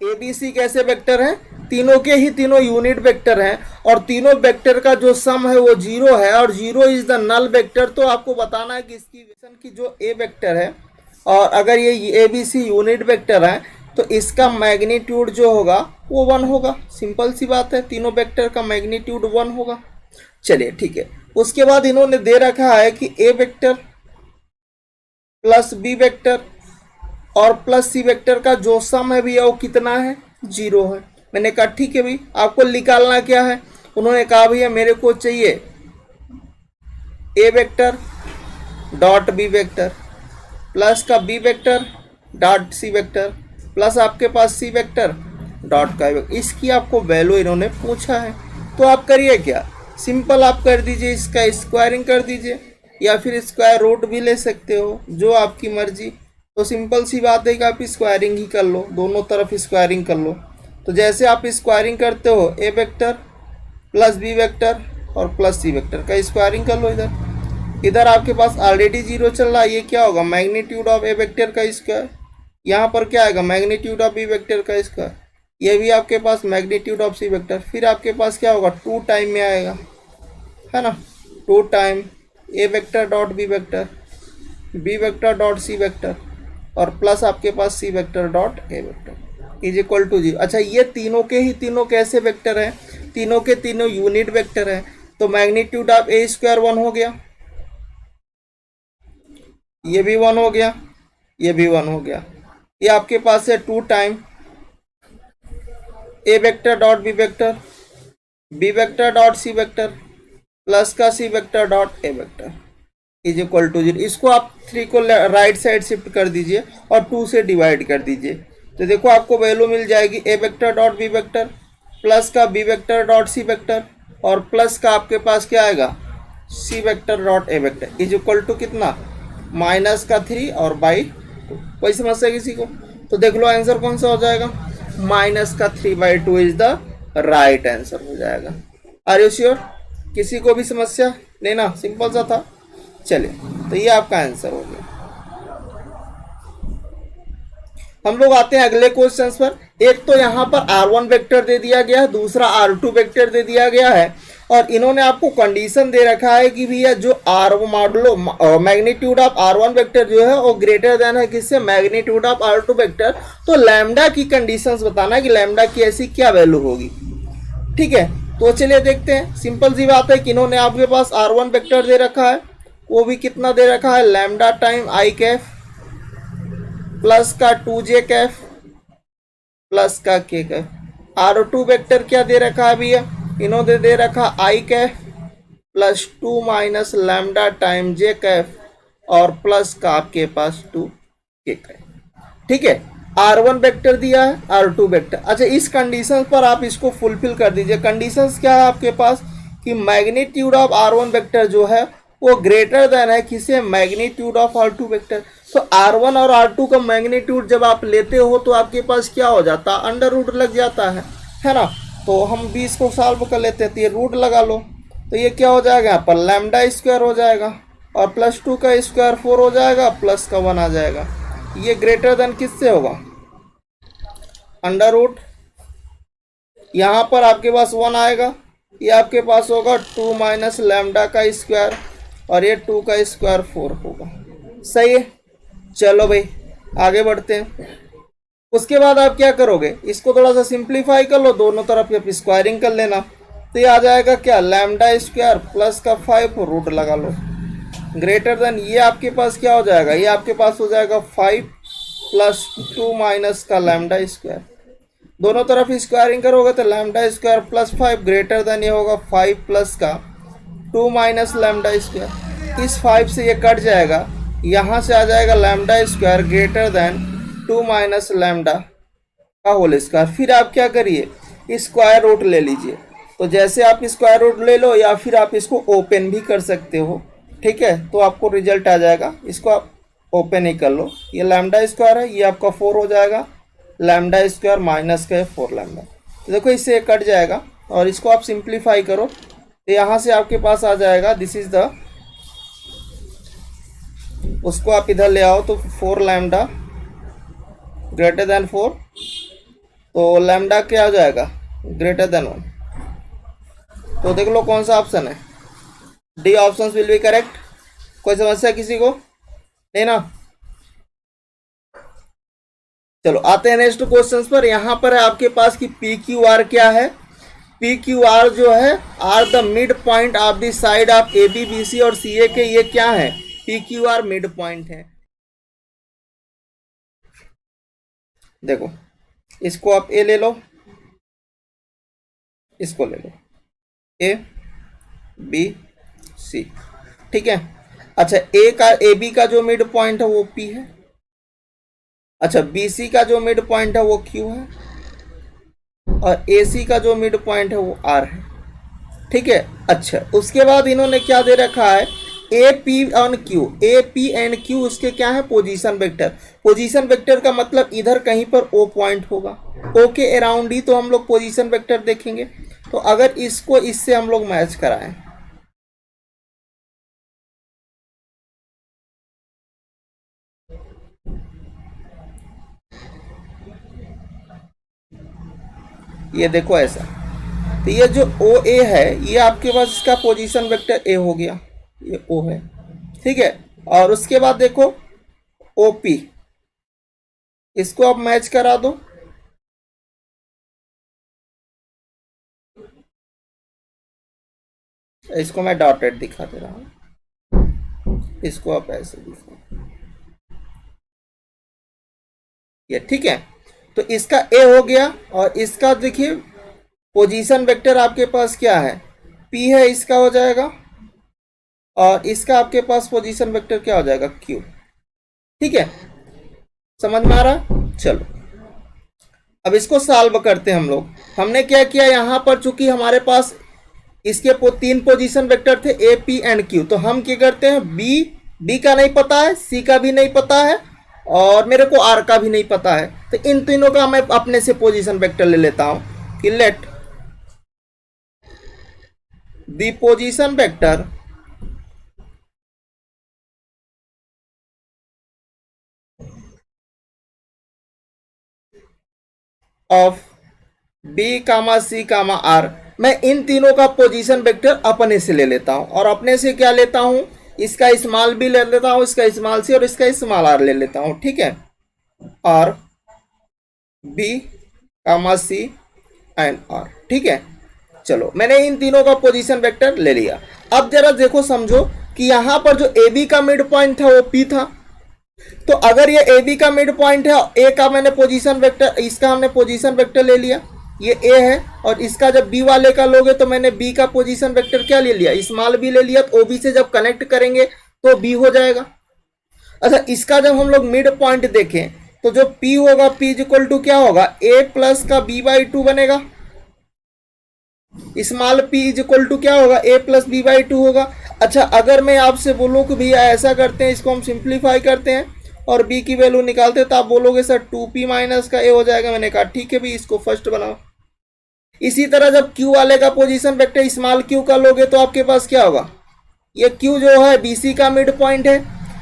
ए B सी कैसे vector हैं, तीनों के ही तीनों यूनिट वेक्टर हैं और तीनों वेक्टर का जो सम है वो जीरो है और zero is the null vector. तो आपको बताना है कि इसकी इक्वेशन की जो ए वेक्टर है और अगर ये A B C unit vector है तो इसका मैग्नीट्यूड जो होगा वो 1 होगा। सिंपल सी बात है, तीनों वेक्टर का मैग्नीट्यूड 1 होगा। चलिए ठीक है, उसके बाद इन्होंने दे रखा है कि A vector plus B vector और प्लस सी वेक्टर का जो सम है भैया वो कितना है, 0 है। मैंने कहा ठीक है भाई, आपको निकालना क्या है। उन्होंने कहा भैया मेरे को चाहिए A vector dot B vector plus का B vector dot C vector plus आपके पास सी वेक्टर डॉट का वेक्टर। इसकी आपको वैल्यू इन्होंने पूछा है, तो आप करिए क्या, सिंपल आप कर दीजिए, इसका स्क्वायरिंग कर दीजिए या फिर स्क्वायर रूट भी ले सकते हो, जो आपकी मर्जी। तो सिंपल सी बात है कि आप स्क्वायरिंग ही कर लो, दोनों तरफ स्क्वायरिंग कर लो। तो जैसे आप स्क्वायरिंग करते हो ए वेक्टर प्लस बी वेक्टर और प्लस सी वेक्टर का स्क्वायरिंग कर लो। इधर आपके पास ऑलरेडी 0 चल रहा है, ये क्या होगा, मैग्नीट्यूड ऑफ ए वेक्टर का स्क्वायर। यहाँ पर क्या आएगा, मैग्नीट्यूड ऑफ बी वेक्टर का स्क्वायर। ये भी आपके पास मैग्नीट्यूड ऑफ सी वेक्टर। फिर आपके पास क्या होगा, 2 टाइम में आएगा, है ना, 2 time A vector dot B vector dot C vector और प्लस आपके पास C vector dot A vector is equal to 0। अच्छा, ये तीनों के ही तीनों कैसे वेक्टर हैं, तीनों के तीनों यूनिट वेक्टर हैं। तो मैग्नीट्यूड ऑफ ए स्क्वायर 1 हो गया, ये भी 1 हो गया, ये भी 1 हो गया। ये आपके पास है 2 time A vector dot B vector dot C vector plus का C vector dot A vector is equal to 0। इसको आप 3 को राइट साइड शिफ्ट कर दीजिए और 2 से डिवाइड कर दीजिए। तो देखो आपको वैल्यू मिल जाएगी A vector dot B vector plus का B vector dot C vector और प्लस का आपके पास क्या आएगा, C vector dot A vector is equal to कितना, माइनस का 3 और बाई 2। कोई समस्या किसी को? तो देख लो आंसर कौन सा हो जाएगा, माइनस का 3/2 इज द राइट आंसर हो जाएगा। Are you sure? किसी को भी समस्या लेना, सिंपल सा था। चलिए, तो ये आपका आंसर हो गया। हम लोग आते हैं अगले क्वेश्चंस पर। एक तो यहाँ पर r1 वेक्टर दे दिया गया है, दूसरा r2 वेक्टर दे दिया गया है और इन्होंने आपको कंडीशन दे रखा है कि भैया जो modulo magnitude of r1 vector जो है वो ग्रेटर देन है किससे, मैग्नीट्यूड ऑफ r2 वेक्टर। तो लैम्डा की कंडीशंस बताना है कि लैम्डा की ऐसी क्या वैल्यू होगी। ठीक है, तो चलिए देखते हैं। सिंपल सी बात है कि इन्होंने आपके पास r1 वेक्टर दे रखा है, वो भी कितना दे रखा है, lambda time I cap plus का 2j कैफ प्लस का k कैफ। r2 वेक्टर क्या दे रखा है भैया, इन्होंने दे रखा I cap plus 2 minus lambda time j cap और प्लस का आपके पास 2k कैफ। ठीक है, r1 वेक्टर दिया है, r2 वेक्टर। अच्छा, इस कंडीशन पर आप इसको फुलफिल कर दीजिए। कंडीशंस क्या है आपके पास कि मैग्नीट्यूड ऑफ r1 वेक्टर जो है वो ग्रेटर देन है किसे, मैग्नीट्यूड ऑफ r2 वेक्टर। तो r1 और r2 का मैग्नीट्यूड जब आप लेते हो तो आपके पास क्या हो जाता है, अंडर रूट लग जाता है ना। तो हम 20 को सॉल्व कर लेते हैं, तो ये रूट लगा लो, तो ये क्या हो जाएगा, यहाँ पर लैम्डा स्क्वायर हो जाएगा और प्लस 2 का स्क्वायर 4 हो जाएगा, प्लस का 1 आ जाएगा। ये ग्रेटर देन किससे होगा, अंडर रूट। यहाँ पर आपके पास 1 आएगा, ये आपके पास होगा 2 माइनस लैम्डा का स्क्वायर और ये 2 का स्क्वायर 4 होगा। सही है, चलो भाई आगे बढ़ते हैं। उसके बाद आप क्या करोगे, इसको थोड़ा सा सिंप्लीफाई कर लो, दोनों तरफ आप स्क्वायरिंग कर लेना। तो ये आ जाएगा क्या, लैम्डा स्क्वायर प्लस का 5 रूट लगा लो ग्रेटर देन, ये आपके पास क्या हो जाएगा, ये आपके पास हो जाएगा 5 प्लस 2 माइनस का लैम्डा स्क्वायर। दोनों तरफ स्क्वायरिंग करोगे तो lambda square plus 5 greater than ये होगा 5 प्लस का 2 माइनस लैम्डा स्क्वायर। इस 5 से ये कट जाएगा, यहाँ से आ जाएगा lambda square greater than 2 minus lambda का होल स्क्वायर। फिर आप क्या करिए, स्क्वायर रूट ले लीजिए। तो जैसे आप स्क्वायर रूट ले लो या फिर आप इसको ओपन भी कर सकते हो। ठीक है, तो आपको रिजल्ट आ जाएगा, इसको आप ओपन ही कर लो। ये लैम्डा स्क्वायर है, ये आपका 4 हो जाएगा, लैम्डा स्क्वायर माइनस का 4 लैम्डा। तो देखो इससे कट जाएगा और इसको आप सिंप्लीफाई करो तो यहाँ से आपके पास आ जाएगा, दिस इज द, उसको आप इधर ले आओ तो 4 लैम्डा ग्रेटर देन 4 तो लैम्डा क्या हो जाएगा, ग्रेटर देन 1। तो देख लो कौन सा ऑप्शन है, D option will be correct. कोई समस्या किसी को नहीं ना। चलो आते हैं नेक्स्ट क्वेश्चन पर। यहां पर है आपके पास कि पी क्यू आर क्या है। पी क्यू आर जो है are the mid point of the side of A B B C और सी ए के, ये क्या है, P Q R mid point है। देखो इसको आप ए ले लो, इसको ले लो, ए बी सी, ठीक है। अच्छा ए का, ए बी का जो मिड पॉइंट है वो पी है। अच्छा बी सी का जो मिड पॉइंट है वो क्यू है, और ए सी का जो मिड पॉइंट है वो आर है, ठीक है। अच्छा उसके बाद इन्होंने क्या दे रखा है, A P on Q, A P and Q उसके क्या है, पोजीशन वेक्टर। पोजीशन वेक्टर का मतलब इधर कहीं पर ओ पॉइंट होगा, ओ के अराउंड ही तो हम लोग पोजीशन वेक्टर देखेंगे। तो अगर इसको इससे हम लोग मैच कराएं, ये देखो ऐसा, तो ये जो ओ ए है ये आपके पास इसका पोजीशन वेक्टर ए हो गया, ये ओ है, ठीक है। और उसके बाद देखो ओ पी, इसको आप मैच करा दो, इसको मैं डॉटेड दिखा दे रहा हूं, इसको आप ऐसे दिखा, ये ठीक है। तो इसका ए हो गया, और इसका देखिए पोजीशन वेक्टर आपके पास क्या है, पी है, इसका हो जाएगा, और इसका आपके पास पोजीशन वेक्टर क्या हो जाएगा, क्यू, ठीक है। समझ में आ रहा। चलो अब इसको सॉल्व करते हैं हम लोग। हमने क्या किया, यहां पर चूंकि हमारे पास इसके तीन पोजीशन वेक्टर थे ए पी एंड क्यू, तो हम क्या करते हैं, बी का नहीं पता है, सी का भी नहीं पता है, और मेरे को आर का भी नहीं पता है। तो इन तीनों का मैं अपने से पोजीशन वेक्टर ले लेता हूं कि let the position vector of B comma C comma R, मैं इन तीनों का पोजीशन वेक्टर अपने से ले लेता हूं। और अपने से क्या लेता हूं, इसका स्मॉल बी ले लेता हूं, इसका स्मॉल सी और इसका स्मॉल आर ले लेता हूं, ठीक है। और B comma C and R, ठीक है। चलो मैंने इन तीनों का पोजीशन वेक्टर ले लिया। अब जरा देखो समझो कि यहां पर जो ए बी का मिड पॉइंट था वो पी था। तो अगर ये ए बी का मिड पॉइंट है, ए का मैंने पोजीशन वेक्टर, इसका हमने पोजीशन वेक्टर ले लिया, ये ए है, और इसका जब बी वाले का लोगे तो मैंने बी का पोजीशन वेक्टर क्या ले लिया, स्मॉल बी ले लिया। तो ओ बी से जब कनेक्ट करेंगे तो बी हो जाएगा। अच्छा इसका जब हम लोग मिड पॉइंट देखें तो जो पी होगा, पी इज इक्वल टू क्या होगा, ए प्लस का बी बाई टू बनेगा। Small P is equal to क्या होगा, A plus B by two होगा। अच्छा अगर मैं आपसे बोलूं कि भैया ऐसा करते हैं, इसको हम सिंप्लीफाई करते हैं और b की वैल्यू निकालते हैं, तो आप बोलोगे सर 2p माइनस का a हो जाएगा। मैंने कहा ठीक है भाई, इसको फर्स्ट बनाओ। इसी तरह जब q वाले का पोजीशन वेक्टर स्मॉल q का लोगे तो आपके पास क्या होगा, ये q जो है bc का मिड पॉइंट है,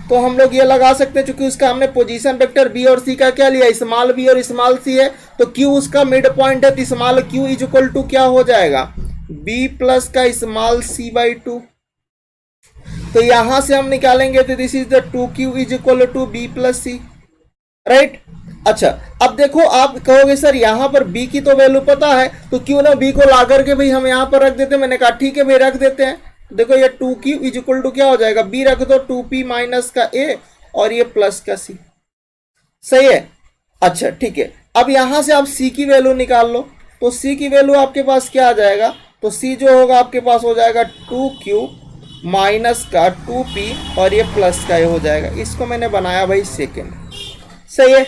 तो हम लोग ये लगा सकते हैं चूंकि उसका हमने पोजीशन वेक्टर b और c का क्या लिया, स्मॉल b और स्मॉल c है, तो q उसका मिड पॉइंट है, तो small q is equal to क्या हो जाएगा, b प्लस का स्मॉल c बाई टू। तो यहां से हम निकालेंगे तो this is the 2q is equal to B plus C, right. अच्छा अब देखो आप कहोगे सर यहां पर b की तो वैल्यू पता है, तो क्यों ना b को ला करके भाई हम यहां पर रख देते हैं। मैंने कहा ठीक है भाई रख देते हैं। देखो ये 2q इज इक्वल टू क्या हो जाएगा, b रख दो 2p माइनस का a और ये प्लस का c, सही है। अच्छा ठीक है, अब यहां से आप c की वैल्यू निकाल लो, तो c की वैल्यू आपके पास क्या आ जाएगा, तो c जो होगा आपके पास हो जाएगा 2q माइनस का 2p और ये प्लस का ये हो जाएगा। इसको मैंने बनाया भाई सेकेंड, सही है।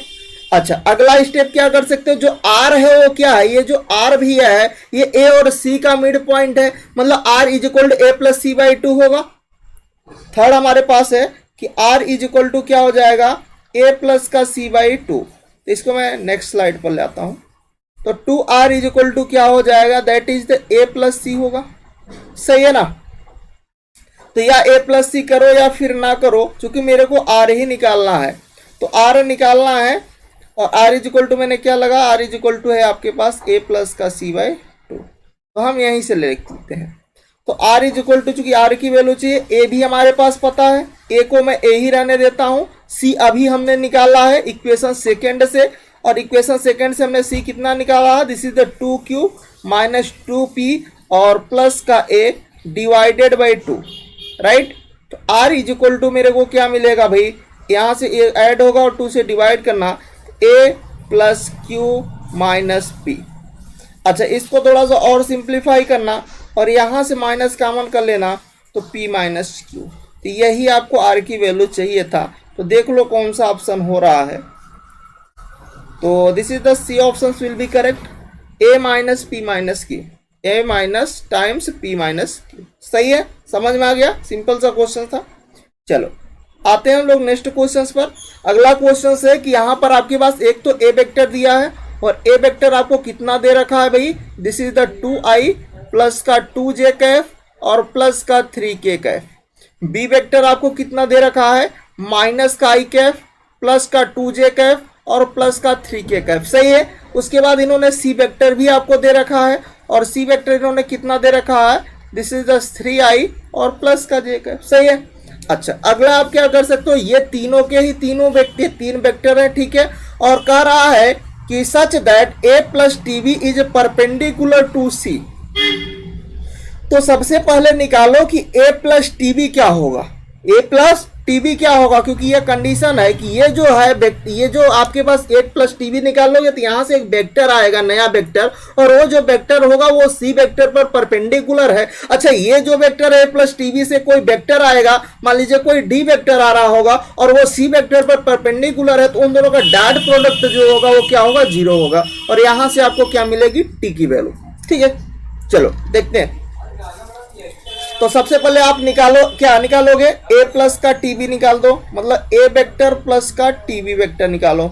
अच्छा अगला स्टेप क्या कर सकते हो, जो r है वो क्या है, ये जो r भी है ये a और c का मिड पॉइंट है, मतलब r is equal to a plus C by two होगा। थर्ड हमारे पास है कि r इज इक्वल टू क्या हो जाएगा, a प्लस का c बाई टू। तो इसको मैं नेक्स्ट स्लाइड पर ले आता हूं, तो 2r इज इक्वल टू क्या हो जाएगा, that is the a plus C होगा, सही है ना। तो या a प्लस सी करो या फिर ना करो, क्योंकि मेरे को r ही निकालना है। तो r निकालना है और आर इज इक्वल टू मैंने क्या लगा, आर इज इक्वल टू है आपके पास ए प्लस का सी बाई टू, तो हम यहीं से ले लेते हैं। तो आर इज इक्वल टू, चूंकि आर की वैल्यू चाहिए, ए भी हमारे पास पता है, ए को मैं ए ही रहने देता हूं, सी अभी हमने निकाला है इक्वेशन सेकेंड से, और इक्वेशन सेकेंड से हमने सी कितना निकाला है, this is the 2q minus 2p और प्लस का ए डिवाइडेड बाई 2, राइट। तो आर इज इक्वल टू मेरे को क्या मिलेगा भाई, यहाँ से ए ऐड होगा और 2 से डिवाइड करना, ए प्लस क्यू माइनस पी। अच्छा, इसको थोड़ा सा और सिंप्लीफाई करना और यहाँ से माइनस कॉमन कर लेना, तो p माइनस क्यू। तो यही आपको r की वैल्यू चाहिए था। तो देख लो कौन सा ऑप्शन हो रहा है। तो this is the C option will be correct, a minus P minus Q, a minus times p minus Q. सही है, समझ में आ गया, सिंपल सा क्वेश्चन था। चलो आते हैं हम लोग नेक्स्ट क्वेश्चन पर। अगला क्वेश्चन है कि यहाँ पर आपके पास एक तो ए वेक्टर दिया है, और ए वेक्टर आपको कितना दे रखा है भाई, this is the 2i plus का 2j कैफ और प्लस का 3k कैफ। बी वेक्टर आपको कितना दे रखा है, माइनस का i कैफ प्लस का 2j कैफ और प्लस का 3k कैफ। सही है। उसके बाद इन्होंने सी वेक्टर भी आपको दे रखा है, और सी वेक्टर इन्होंने कितना दे रखा है, दिस इज द 3i और प्लस का j कैफ। सही है। अच्छा, अगला आप क्या कर सकते हो, ये तीनों के ही तीन वेक्टर है, ठीक है, और कह रहा है कि such that a plus t b is perpendicular to C. तो सबसे पहले निकालो कि a प्लस टीबी क्या होगा, a प्लस टीबी क्या होगा, क्योंकि ये कंडीशन है कि ये जो है, ये जो आपके पास a प्लस टीबी निकालोगे तो यहाँ से एक वेक्टर आएगा, नया वेक्टर, और वो जो वेक्टर होगा वो सी वेक्टर पर परपेंडिकुलर है। अच्छा, ये जो वेक्टर है a प्लस टीबी से कोई वेक्टर आएगा, मान लीजिए कोई डी वेक्टर आ रहा होगा और वो सी वेक्टर पर परपेंडिकुलर है, तो उन दोनों का डॉट प्रोडक्ट जो होगा वो क्या होगा, 0 होगा, और यहाँ से आपको क्या मिलेगी, टी की वैल्यू। ठीक है, चलो देखते हैं। तो सबसे पहले आप निकालो, क्या निकालोगे, a प्लस का टीबी निकाल दो, मतलब a वेक्टर प्लस का टीबी वेक्टर निकालो।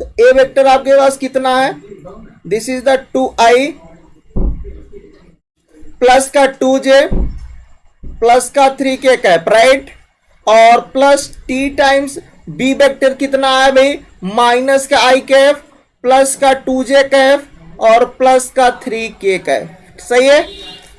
तो a वेक्टर आपके पास कितना है, this is the 2i plus का 2j प्लस का 3k कैप, राइट, और plus t times b vector कितना है भाई, माइनस का i कैप प्लस का 2j कैप और प्लस का 3k कैप। सही है,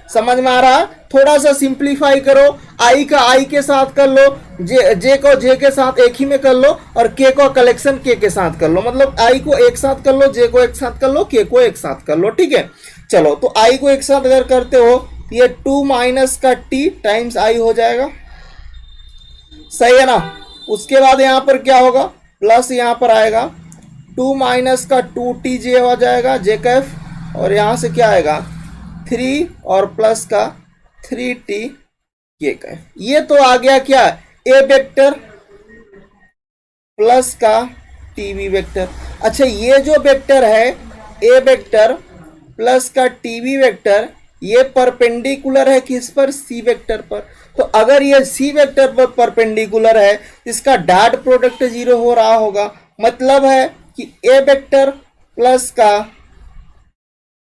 समझ में आ रहा है। थोड़ा सा सिंप्लीफाई करो, आई का आई के साथ कर लो, जे को जे के साथ एक ही में कर लो, और के को कलेक्शन के साथ कर लो, मतलब आई को एक साथ कर लो, जे को एक साथ कर लो, के को एक साथ कर लो। ठीक है, चलो, तो आई को एक साथ अगर करते हो तो ये 2 माइनस का टी टाइम्स आई हो जाएगा। सही है ना। उसके बाद यहाँ पर क्या होगा, प्लस यहाँ पर आएगा 2 माइनस का 2t जे हो जाएगा, जे कैफ, और यहाँ से क्या आएगा 3 और प्लस का 3t के कैफ। ये तो आ गया क्या, ए वेक्टर प्लस का टीवी वेक्टर। अच्छा, ये जो वेक्टर है ए वेक्टर प्लस का टीवी वेक्टर, ये परपेंडिकुलर है किस पर, सी वेक्टर पर। तो अगर ये सी वेक्टर पर परपेंडिकुलर है, इसका डॉट प्रोडक्ट 0 हो रहा होगा, मतलब है कि ए वेक्टर प्लस का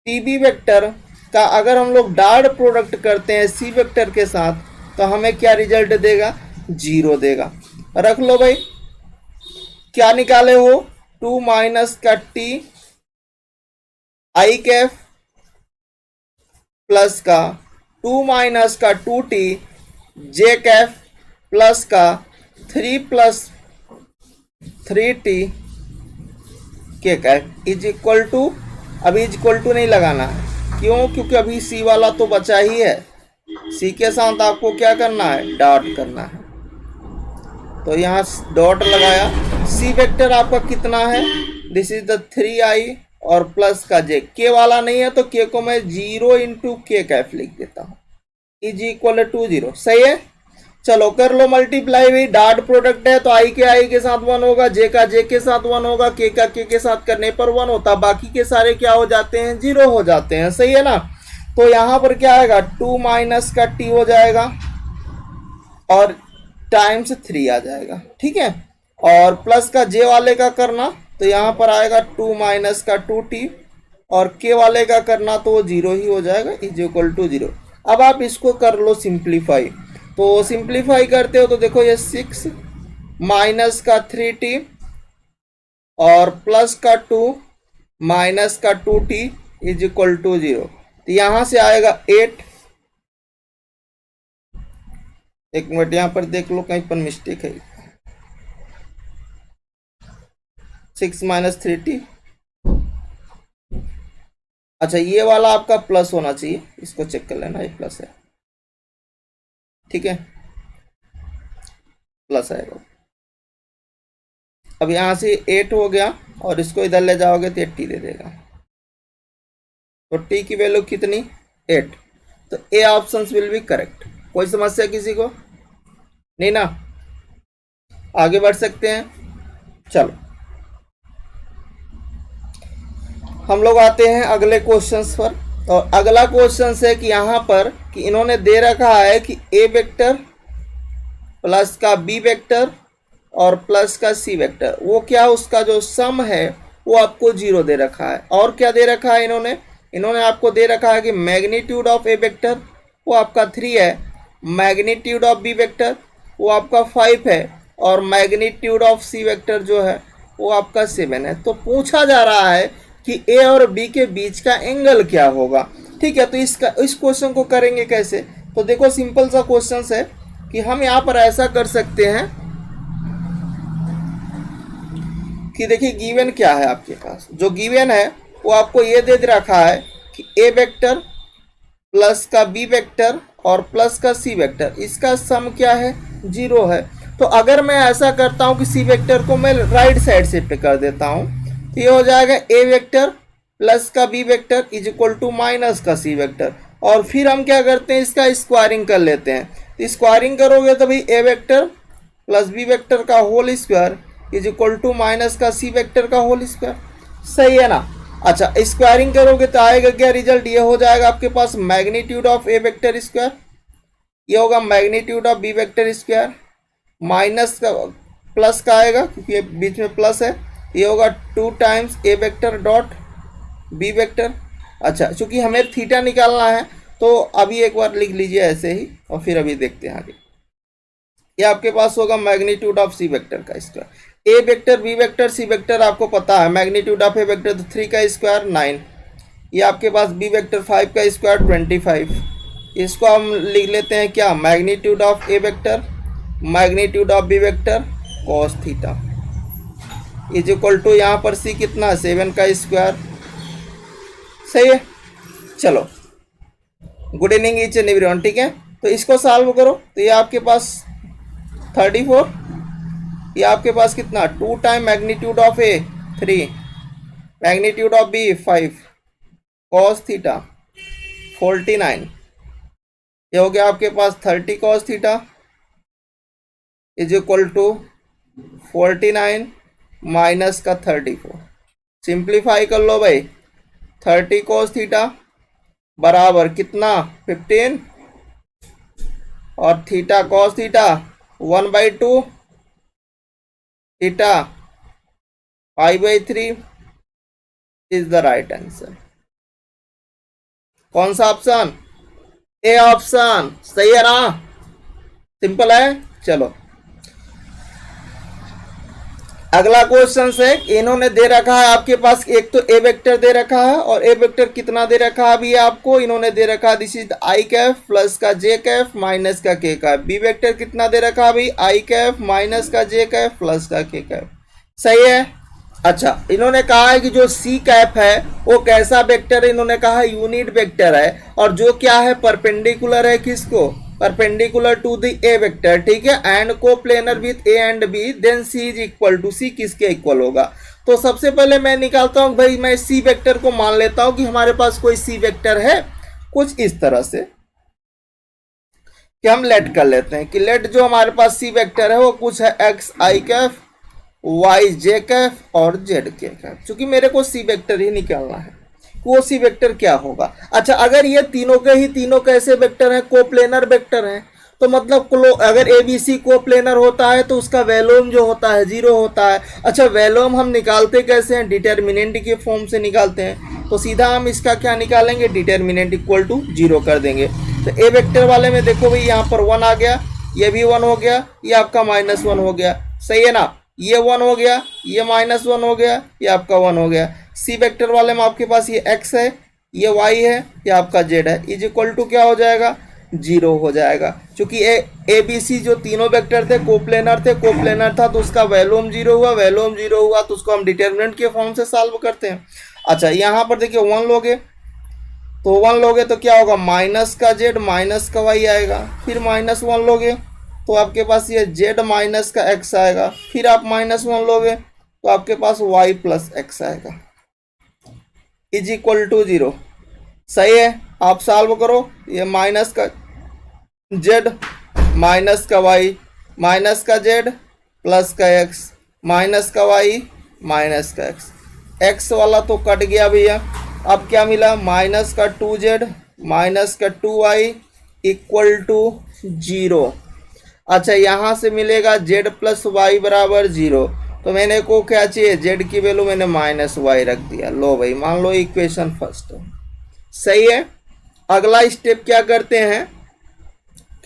टीबी वेक्टर का अगर हम लोग डॉट प्रोडक्ट करते हैं सी वेक्टर के साथ, तो हमें क्या रिजल्ट देगा, 0 देगा। रख लो भाई, क्या निकाले हो, 2 माइनस का टी आई कैफ प्लस का 2 माइनस का 2t जे कैफ प्लस का 3 प्लस 3t के कैफ इज इक्वल टू, अभी इज इक्वल टू नहीं लगाना है, क्यों, क्योंकि अभी सी वाला तो बचा ही है, सी के साथ आपको क्या करना है, डॉट करना है। तो यहाँ डॉट लगाया। सी वेक्टर आपका कितना है, दिस इज द 3i और प्लस का जे, के वाला नहीं है तो के को मैं 0 इंटू के कैफ लिख देता हूँ, इज इक्वल टू 0। सही है, चलो कर लो मल्टीप्लाई भी, डॉट प्रोडक्ट है तो आई के साथ 1 होगा, जे का जे के साथ 1 होगा, के का के साथ करने पर 1 होता, बाकी के सारे क्या हो जाते हैं, 0 हो जाते हैं। सही है ना। तो यहाँ पर क्या आएगा, 2 माइनस का टी हो जाएगा और टाइम्स 3 आ जाएगा। ठीक है, और प्लस का जे वाले का करना तो यहाँ पर आएगा 2 माइनस का 2t, और के वाले का करना तो वो 0 ही हो जाएगा, इज इक्वल टू 0। अब आप इसको कर लो सिंप्लीफाई, तो सिंप्लीफाई करते हो तो देखो ये 6 माइनस का 3t और प्लस का 2 माइनस का 2t इज इक्वल टू 0। तो यहां से आएगा 8। एक मिनट यहां पर देख लो, कहीं पर मिस्टेक है। 6 माइनस 3t। अच्छा, ये वाला आपका प्लस होना चाहिए, इसको चेक कर लेना, ये प्लस है, ठीक है, प्लस आएगा। अब यहां से 8 हो गया और इसको इधर ले जाओगे तो 80 दे देगा। तो t की वैल्यू कितनी? 8। तो A option will be correct. कोई समस्या किसी को? नहीं ना? आगे बढ़ सकते हैं। चलो हम लोग आते हैं अगले क्वेश्चंस पर। और अगला क्वेश्चन है कि यहाँ पर कि इन्होंने दे रखा है कि ए वेक्टर प्लस का बी वेक्टर और प्लस का सी वेक्टर, वो क्या उसका जो सम है वो आपको 0 दे रखा है। और क्या दे रखा है इन्होंने आपको दे रखा है कि मैग्नीट्यूड ऑफ ए वेक्टर वो आपका 3 है, मैग्नीट्यूड ऑफ बी वेक्टर वो आपका 5 है, और मैग्नीट्यूड ऑफ सी वेक्टर जो है वो आपका 7 है। तो पूछा जा रहा है कि ए और बी के बीच का एंगल क्या होगा। ठीक है, तो इस क्वेश्चन को करेंगे कैसे? तो देखो सिंपल सा क्वेश्चन है कि हम यहाँ पर ऐसा कर सकते हैं कि देखिए गिवन क्या है आपके पास। जो गिवन है वो आपको ये दे रखा है कि ए वेक्टर प्लस का बी वेक्टर और प्लस का सी वेक्टर, इसका सम क्या है? 0 है। तो अगर मैं ऐसा करता हूँ कि सी वेक्टर को मैं राइट साइड से पे कर देता हूँ, तो ये हो जाएगा ए वेक्टर प्लस का B vector is equal to minus का सी वेक्टर। और फिर हम क्या करते हैं, इसका स्क्वायरिंग कर लेते हैं। तो स्क्वायरिंग करोगे तो भाई A vector plus B vector का whole square is equal to minus का सी वेक्टर का होल स्क्वायर। सही है ना? अच्छा, स्क्वायरिंग करोगे तो आएगा क्या रिजल्ट? ये हो जाएगा आपके पास magnitude of A vector square, ये होगा magnitude of B vector square, minus का प्लस का आएगा क्योंकि ये बीच में प्लस है, ये होगा 2 times A vector dot B vector. अच्छा, चूंकि हमें थीटा निकालना है तो अभी एक बार लिख लीजिए ऐसे ही और फिर अभी देखते हैं आगे। ये आपके पास होगा मैग्नीट्यूड ऑफ सी वेक्टर का square. A vector B vector C vector आपको पता है, मैग्नीट्यूड ऑफ ए वेक्टर तो 3 का स्क्वायर 9, ये आपके पास बी वेक्टर 5 का स्क्वायर 25। इसको हम लिख लेते हैं क्या? Magnitude of A vector magnitude of B vector cos theta is equal to यहाँ पर सी कितना? 7 का स्क्वायर। सही है। चलो, good evening each and everyone. ठीक है, तो इसको सॉल्व करो तो ये आपके पास 34, ये आपके पास कितना? 2 time magnitude of A 3, magnitude of B 5, cos theta 49, ये हो गया आपके पास 30 cos theta is equal to 49 minus का 34। सिंप्लीफाई कर लो भाई, 30 कॉस थीटा बराबर कितना? 15, और theta cos theta 1/2, theta 5/3 is the right answer. कौन सा ऑप्शन? A option. सही है ना? सिंपल है। चलो अगला क्वेश्चन है, इन्होंने दे रखा है आपके पास, एक तो ए वेक्टर दे रखा है और ए वेक्टर कितना दे रखा है अभी आपको? इन्होंने दे रखा है this is I cap plus का जे कैफ माइनस का के कैफ। बी वेक्टर कितना दे रखा है अभी? आई कैफ माइनस का जे कैफ प्लस का के कैफ। सही है। अच्छा, इन्होंने कहा है कि जो सी कैप है वो कैसा वेक्टर है? इन्होंने कहा है यूनिट वेक्टर है, और जो क्या है? परपेंडिकुलर है किसको? Perpendicular to the A vector. ठीक है, एंड को planar with A and B, then C is equal to, C किसके इक्वल होगा? तो सबसे पहले मैं निकालता हूं भाई, मैं सी वेक्टर को मान लेता हूं कि हमारे पास कोई सी वेक्टर है कुछ इस तरह से कि हम लेट कर लेते हैं कि लेट जो हमारे पास सी वेक्टर है वो कुछ है एक्स आई कैफ, वाई जे कैफ और जेड के कैफ। चूंकि मेरे को सी वेक्टर ही निकालना है, वो सी वेक्टर क्या होगा? अच्छा, अगर ये तीनों के ही तीनों कैसे वेक्टर हैं? कोप्लेनर वेक्टर हैं, तो मतलब अगर ए बी सी कोप्लेनर होता है तो उसका वैल्यूम जो होता है 0 होता है। अच्छा, वैल्यूम हम निकालते कैसे हैं? डिटर्मिनेंट के फॉर्म से निकालते हैं। तो सीधा हम इसका क्या निकालेंगे? डिटर्मिनेंट इक्वल टू 0 कर देंगे। तो ए वेक्टर वाले में देखो भाई यहाँ पर 1 आ गया, ये भी 1 हो गया, ये आपका -1 हो गया। सही है ना? ये 1 हो गया, ये -1 हो गया, ये आपका 1 हो गया। सी वेक्टर वाले में आपके पास ये x है, ये y है, ये आपका z है, इज इक्वल टू क्या हो जाएगा, 0 हो जाएगा। क्योंकि ए बी सी जो तीनों वेक्टर थे कोप्लेनर था तो उसका वैल्यूम 0 हुआ, वैल्यूम 0 हुआ तो उसको हम डिटर्मिनेंट के फॉर्म से सॉल्व करते हैं। अच्छा यहाँ पर देखिए 1 लोगे तो क्या होगा, माइनस का z माइनस का y आएगा, फिर -1 लोगे तो आपके पास ये z माइनस का x आएगा, फिर आप -1 लोगे तो आपके पास y प्लस x आएगा, इज इक्वल टू 0। सही है, आप सॉल्व करो, ये माइनस का z माइनस का y माइनस का z प्लस का x माइनस का y माइनस का x वाला तो कट गया भैया। अब क्या मिला, माइनस का 2z माइनस का 2y इक्वल टू 0। अच्छा यहाँ से मिलेगा z प्लस y बराबर 0, तो मैंने को क्या चाहिए, z की वैल्यू मैंने -y रख दिया। लो भाई मान लो इक्वेशन फर्स्ट सही है। अगला स्टेप क्या करते हैं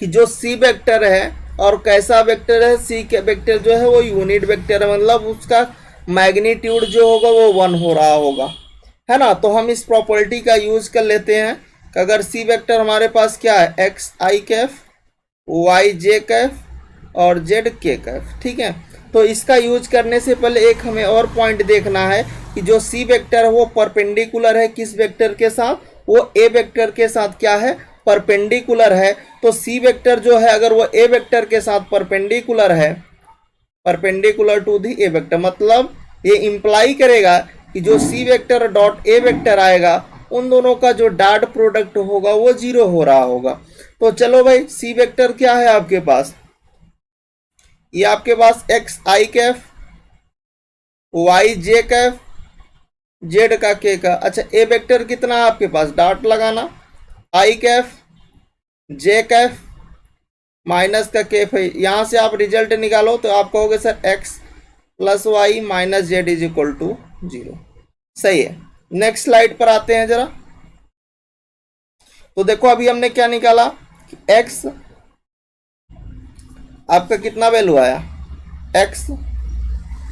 कि जो सी वेक्टर है, और कैसा वेक्टर है, सी के वेक्टर जो है वो यूनिट वेक्टर है, मतलब उसका मैग्नीट्यूड जो होगा वो 1 हो रहा होगा, है ना। तो हम इस प्रॉपर्टी का यूज कर लेते हैं कि अगर सी वेक्टर हमारे पास क्या है, एक्स आई कैफ, वाई जे कैफ और जेड के कैफ, ठीक है। तो इसका यूज करने से पहले एक हमें और पॉइंट देखना है कि जो सी वेक्टर है वो परपेंडिकुलर है किस वेक्टर के साथ, वो ए वेक्टर के साथ क्या है, परपेंडिकुलर है। तो सी वेक्टर जो है अगर वो ए वेक्टर के साथ परपेंडिकुलर है, perpendicular to the A vector, मतलब ये इंप्लाई करेगा कि जो C vector dot A vector आएगा उन दोनों का जो डॉट प्रोडक्ट होगा वो 0 हो रहा होगा। तो चलो भाई सी वेक्टर क्या है आपके पास, ये आपके पास एक्स आई कैफ, वाई जे कैफ, जेड का के का। अच्छा ए वेक्टर कितना है आपके पास, डॉट लगाना, आई कैफ जे कैफ माइनस का केफ है, यहाँ से आप रिजल्ट निकालो तो आप कहोगे sir X plus Y minus Z is equal to 0। सही है, नेक्स्ट स्लाइड पर आते हैं जरा। तो देखो अभी हमने क्या निकाला, एक्स आपका कितना वैल्यू आया, X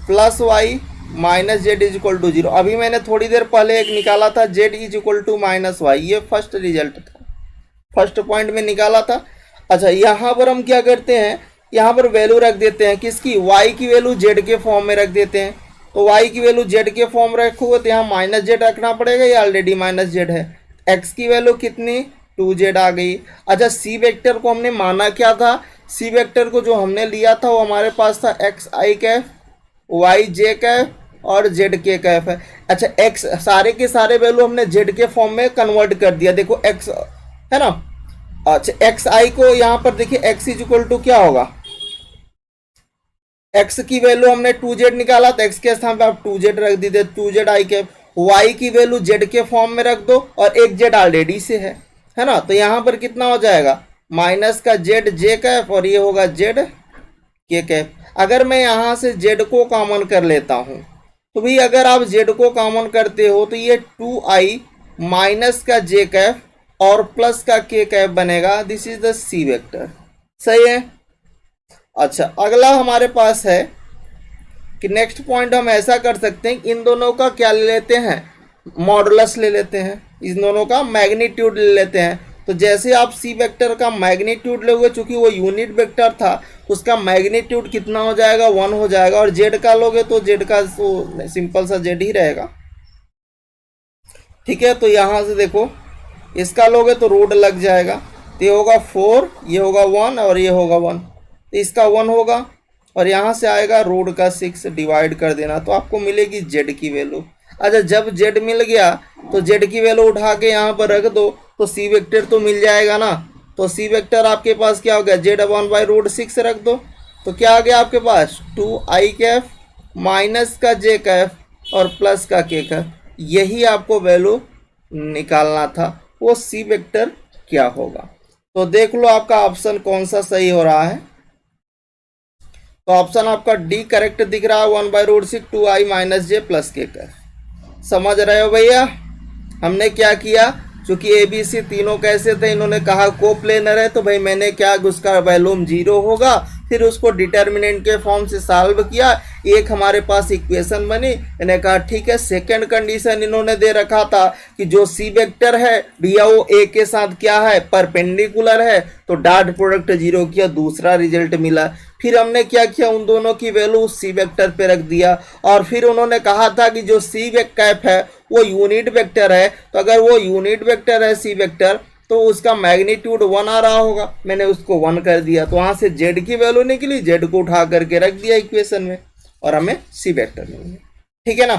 plus Y minus Z is equal to 0। अभी मैंने थोड़ी देर पहले एक निकाला था Z is equal to minus Y, ये फर्स्ट रिजल्ट था, फर्स्ट पॉइंट में निकाला था। अच्छा यहाँ पर हम क्या करते हैं, यहाँ पर वैल्यू रख देते हैं किसकी, y की वैल्यू z के फॉर्म में रख देते हैं। तो y की वैल्यू z के फॉर्म रखोगे तो यहाँ माइनस जेड रखना पड़ेगा, ये ऑलरेडी माइनस जेड है। x की वैल्यू कितनी, 2z आ गई। अच्छा सी वेक्टर को हमने माना क्या था, सी वेक्टर को जो हमने लिया था वो हमारे पास था एक्स आई कैफ, वाई जे कैफ और जेड के कैफ है। अच्छा x सारे के सारे वैल्यू हमने z के फॉर्म में कन्वर्ट कर दिया, देखो x है ना। अच्छा एक्स आई को यहाँ पर देखिए x इज इक्वल टू क्या होगा, x की वैल्यू हमने 2z निकाला तो x के स्थान पे आप 2z रख दीजिए, 2z आई कैफ। y की वैल्यू z के फॉर्म में रख दो और एक z ऑलरेडी से है ना। तो यहाँ पर कितना हो जाएगा, माइनस का z जे कैफ और ये होगा z के कैफ। अगर मैं यहाँ से z को कॉमन कर लेता हूँ तो भाई अगर आप z को कॉमन करते हो तो ये 2i माइनस का जे कैफ और प्लस का के कैफ बनेगा, this is the C vector. सही है। अच्छा अगला हमारे पास है कि नेक्स्ट पॉइंट हम ऐसा कर सकते हैं, इन दोनों का क्या ले लेते हैं, मॉडुलस ले लेते हैं, इन दोनों का मैग्नीट्यूड ले लेते हैं। तो जैसे आप सी वेक्टर का मैग्नीट्यूड लोगे, चूंकि वो यूनिट वेक्टर था उसका मैग्नीट्यूड कितना हो जाएगा, 1 हो जाएगा। और जेड का लोगे तो जेड का तो सिंपल सा जेड ही रहेगा, ठीक है। तो यहाँ से देखो इसका लोगे तो रूट लग जाएगा, तो ये होगा 4, ये होगा 1 और ये होगा 1, तो इसका 1 होगा और यहाँ से आएगा रूट का 6 डिवाइड कर देना तो आपको मिलेगी जेड की वैल्यू। अच्छा जब जेड मिल गया तो जेड की वैल्यू उठा के यहाँ पर रख दो तो सी वेक्टर तो मिल जाएगा ना। तो सी वेक्टर आपके पास क्या हो गया, जेड अपॉन बाई रूट 6 रख दो तो क्या आ गया आपके पास, 2i कैफ माइनस का जे कैफ और प्लस का के कैफ। यही आपको वैल्यू निकालना था, वो सी वेक्टर क्या होगा। तो देख लो आपका ऑप्शन कौन सा सही हो रहा है। तो ऑप्शन आपका डी करेक्ट दिख रहा है, 1/√6 2i माइनस जे प्लस के कैफ। समझ रहे हो भैया। हमने क्या किया, चूंकि ए बी सी तीनों कैसे थे, इन्होंने कहा कोप्लेनर है तो भाई मैंने क्या, उसका वैल्यूम 0 होगा फिर उसको डिटर्मिनेंट के फॉर्म से सॉल्व किया, एक हमारे पास इक्वेशन बनी। मैंने कहा ठीक है, सेकंड कंडीशन इन्होंने दे रखा था कि जो सी वेक्टर है भैया वो ए के साथ क्या है, परपेंडिकुलर है, तो डॉट प्रोडक्ट जीरो किया, दूसरा रिजल्ट मिला। फिर हमने क्या किया, उन दोनों की वैल्यू सी वेक्टर पे रख दिया, और फिर उन्होंने कहा था कि जो सी कैप है वो यूनिट वेक्टर है, तो अगर वो यूनिट वेक्टर है सी वेक्टर तो उसका मैग्नीट्यूड 1 आ रहा होगा। मैंने उसको 1 कर दिया, तो वहां से जेड की वैल्यू निकली, जेड को उठा करके रख दिया इक्वेशन में और हमें सी वेक्टर मिल गया। ठीक है ना।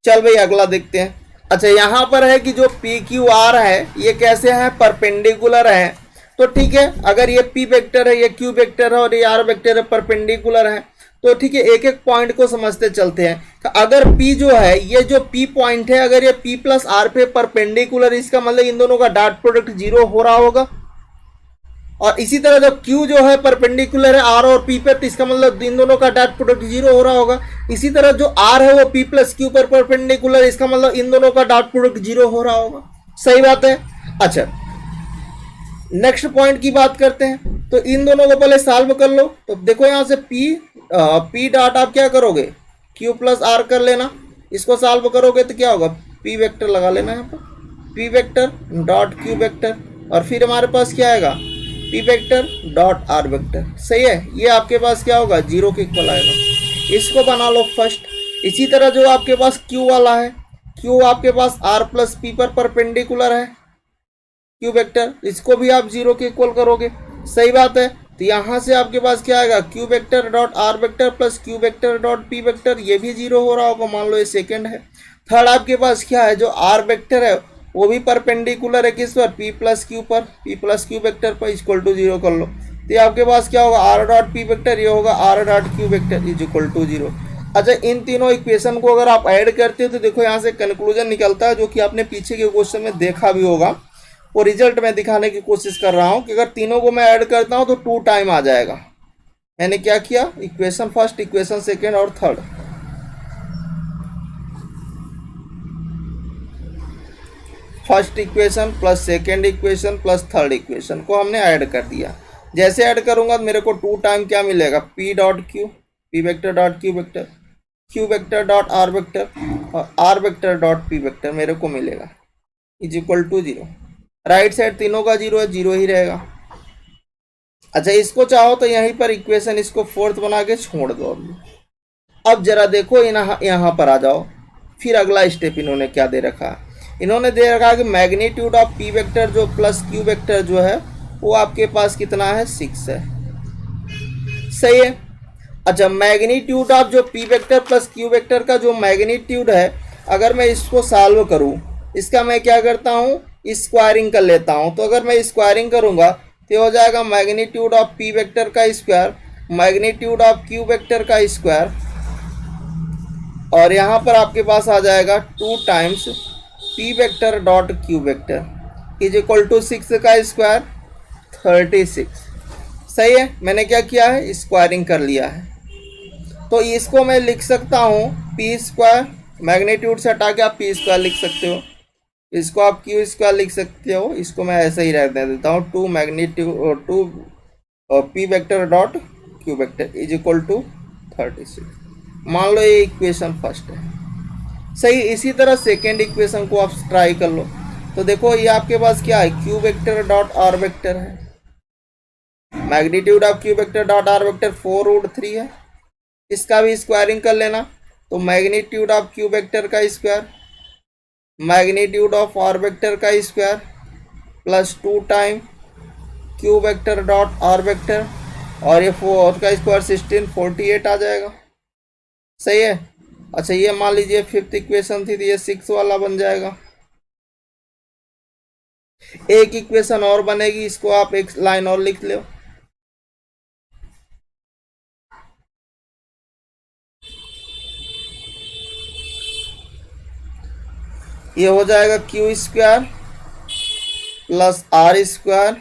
चल भाई अगला देखते हैं। अच्छा यहां पर है कि जो पी क्यू आर है ये कैसे है, परपेंडिकुलर है। तो ठीक है, अगर ये पी वेक्टर है, ये क्यू वेक्टर है और ये आर वेक्टर है, परपेंडिकुलर है, तो ठीक है एक एक पॉइंट को समझते चलते हैं। तो अगर P जो है, ये जो P पॉइंट है, अगर ये P प्लस आर पे परपेंडिकुलर, इसका मतलब इन दोनों का डॉट प्रोडक्ट जीरो हो रहा होगा। और इसी तरह जो Q जो है परपेंडिकुलर है R और P पे, तो इसका मतलब इन दोनों का डॉट प्रोडक्ट जीरो हो रहा होगा। इसी तरह जो R है वो P प्लस Q पर परपेंडिकुलर, इसका मतलब इन दोनों का डॉट प्रोडक्ट जीरो हो रहा होगा। सही बात है। अच्छा नेक्स्ट पॉइंट की बात करते हैं। तो इन दोनों को पहले सॉल्व कर लो। तो देखो यहाँ से P डॉट आप क्या करोगे, Q प्लस आर कर लेना, इसको सॉल्व करोगे तो क्या होगा, P वेक्टर लगा लेना यहाँ पर, P vector dot Q vector, और फिर हमारे पास क्या आएगा, P vector dot R vector. सही है, ये आपके पास क्या होगा, जीरो के इक्वल आएगा। इसको बना लो फर्स्ट। इसी तरह जो आपके पास Q वाला है, Q आपके पास R प्लस P पर परपेंडिकुलर है Q वेक्टर, इसको भी आप जीरो के इक्वल करोगे। सही बात है। तो यहाँ से आपके पास क्या आएगा, Q vector dot R vector plus Q vector dot P vector, ये भी जीरो हो रहा होगा, मान लो ये सेकंड है। थर्ड आपके पास क्या है, जो R वेक्टर है वो भी परपेंडिकुलर है किस पर, P प्लस Q पर, P प्लस Q वेक्टर पर, इक्वल टू जीरो कर लो। तो ये आपके पास क्या होगा, R डॉट P वेक्टर, ये होगा R dot Q vector is equal to zero. अच्छा इन तीनों इक्वेशन को अगर आप ऐड करते हो तो देखो यहाँ से कंक्लूजन निकलता है, जो कि आपने पीछे के क्वेश्चन में देखा भी होगा। वो रिजल्ट में दिखाने की कोशिश कर रहा हूं कि अगर तीनों को मैं ऐड करता हूं तो 2 टाइम आ जाएगा। मैंने क्या किया, इक्वेशन फर्स्ट, इक्वेशन सेकेंड और third, first equation plus second equation plus third equation को हमने ऐड कर दिया। जैसे ऐड करूंगा तो मेरे को 2 टाइम क्या मिलेगा, P dot Q, P vector dot Q vector, Q vector dot R vector और R vector dot P vector मेरे को मिलेगा is equal to zero. Right side तीनों का जीरो है, जीरो ही रहेगा। अच्छा इसको चाहो तो यहीं पर इक्वेशन इसको फोर्थ बना के छोड़ दो। अब जरा देखो यहाँ पर आ जाओ। फिर अगला स्टेप इन्होंने क्या दे रखा, इन्होंने दे रखा कि मैग्नीट्यूड ऑफ P वेक्टर जो प्लस Q वेक्टर जो है वो आपके पास कितना है, 6 है। सही है। अच्छा मैग्नीट्यूड ऑफ जो P vector plus Q vector का जो मैग्नीट्यूड है, अगर मैं इसको सॉल्व करूं, इसका मैं क्या करता हूं, स्क्वायरिंग कर लेता हूं। तो अगर मैं स्क्वायरिंग करूंगा तो हो जाएगा मैग्नीट्यूड ऑफ P वेक्टर का square magnitude of Q vector का स्क्वायर, और यहाँ पर आपके पास आ जाएगा 2 times P vector dot Q vector is equal to 6 का स्क्वायर 36। सही है, मैंने क्या किया है, स्क्वायरिंग कर लिया है। तो इसको मैं लिख सकता हूँ P स्क्वायर, मैग्नीट्यूड से हटा के आप P स्क्वायर लिख सकते हो, इसको आप Q स्क्वायर लिख सकते हो, इसको मैं ऐसे ही रख देता हूँ 2 magnitude 2 P vector dot Q vector is equal to 36। मान लो ये इक्वेशन फर्स्ट है। सही, इसी तरह सेकेंड इक्वेशन को आप ट्राई कर लो। तो देखो ये आपके पास क्या है, Q vector dot R vector है, magnitude of Q vector dot R vector 4√3 है, इसका भी स्क्वायरिंग कर लेना। तो मैग्नीट्यूड ऑफ Q वेक्टर का square magnitude of R vector का square plus 2 time Q vector dot R vector, और ये 4 का स्क्वायर 16 48 आ जाएगा। सही है। अच्छा ये मान लीजिए फिफ्थ इक्वेशन थी तो ये 6 वाला बन जाएगा। एक इक्वेशन और बनेगी, इसको आप एक लाइन और लिख लो। ये हो जाएगा Q square plus R square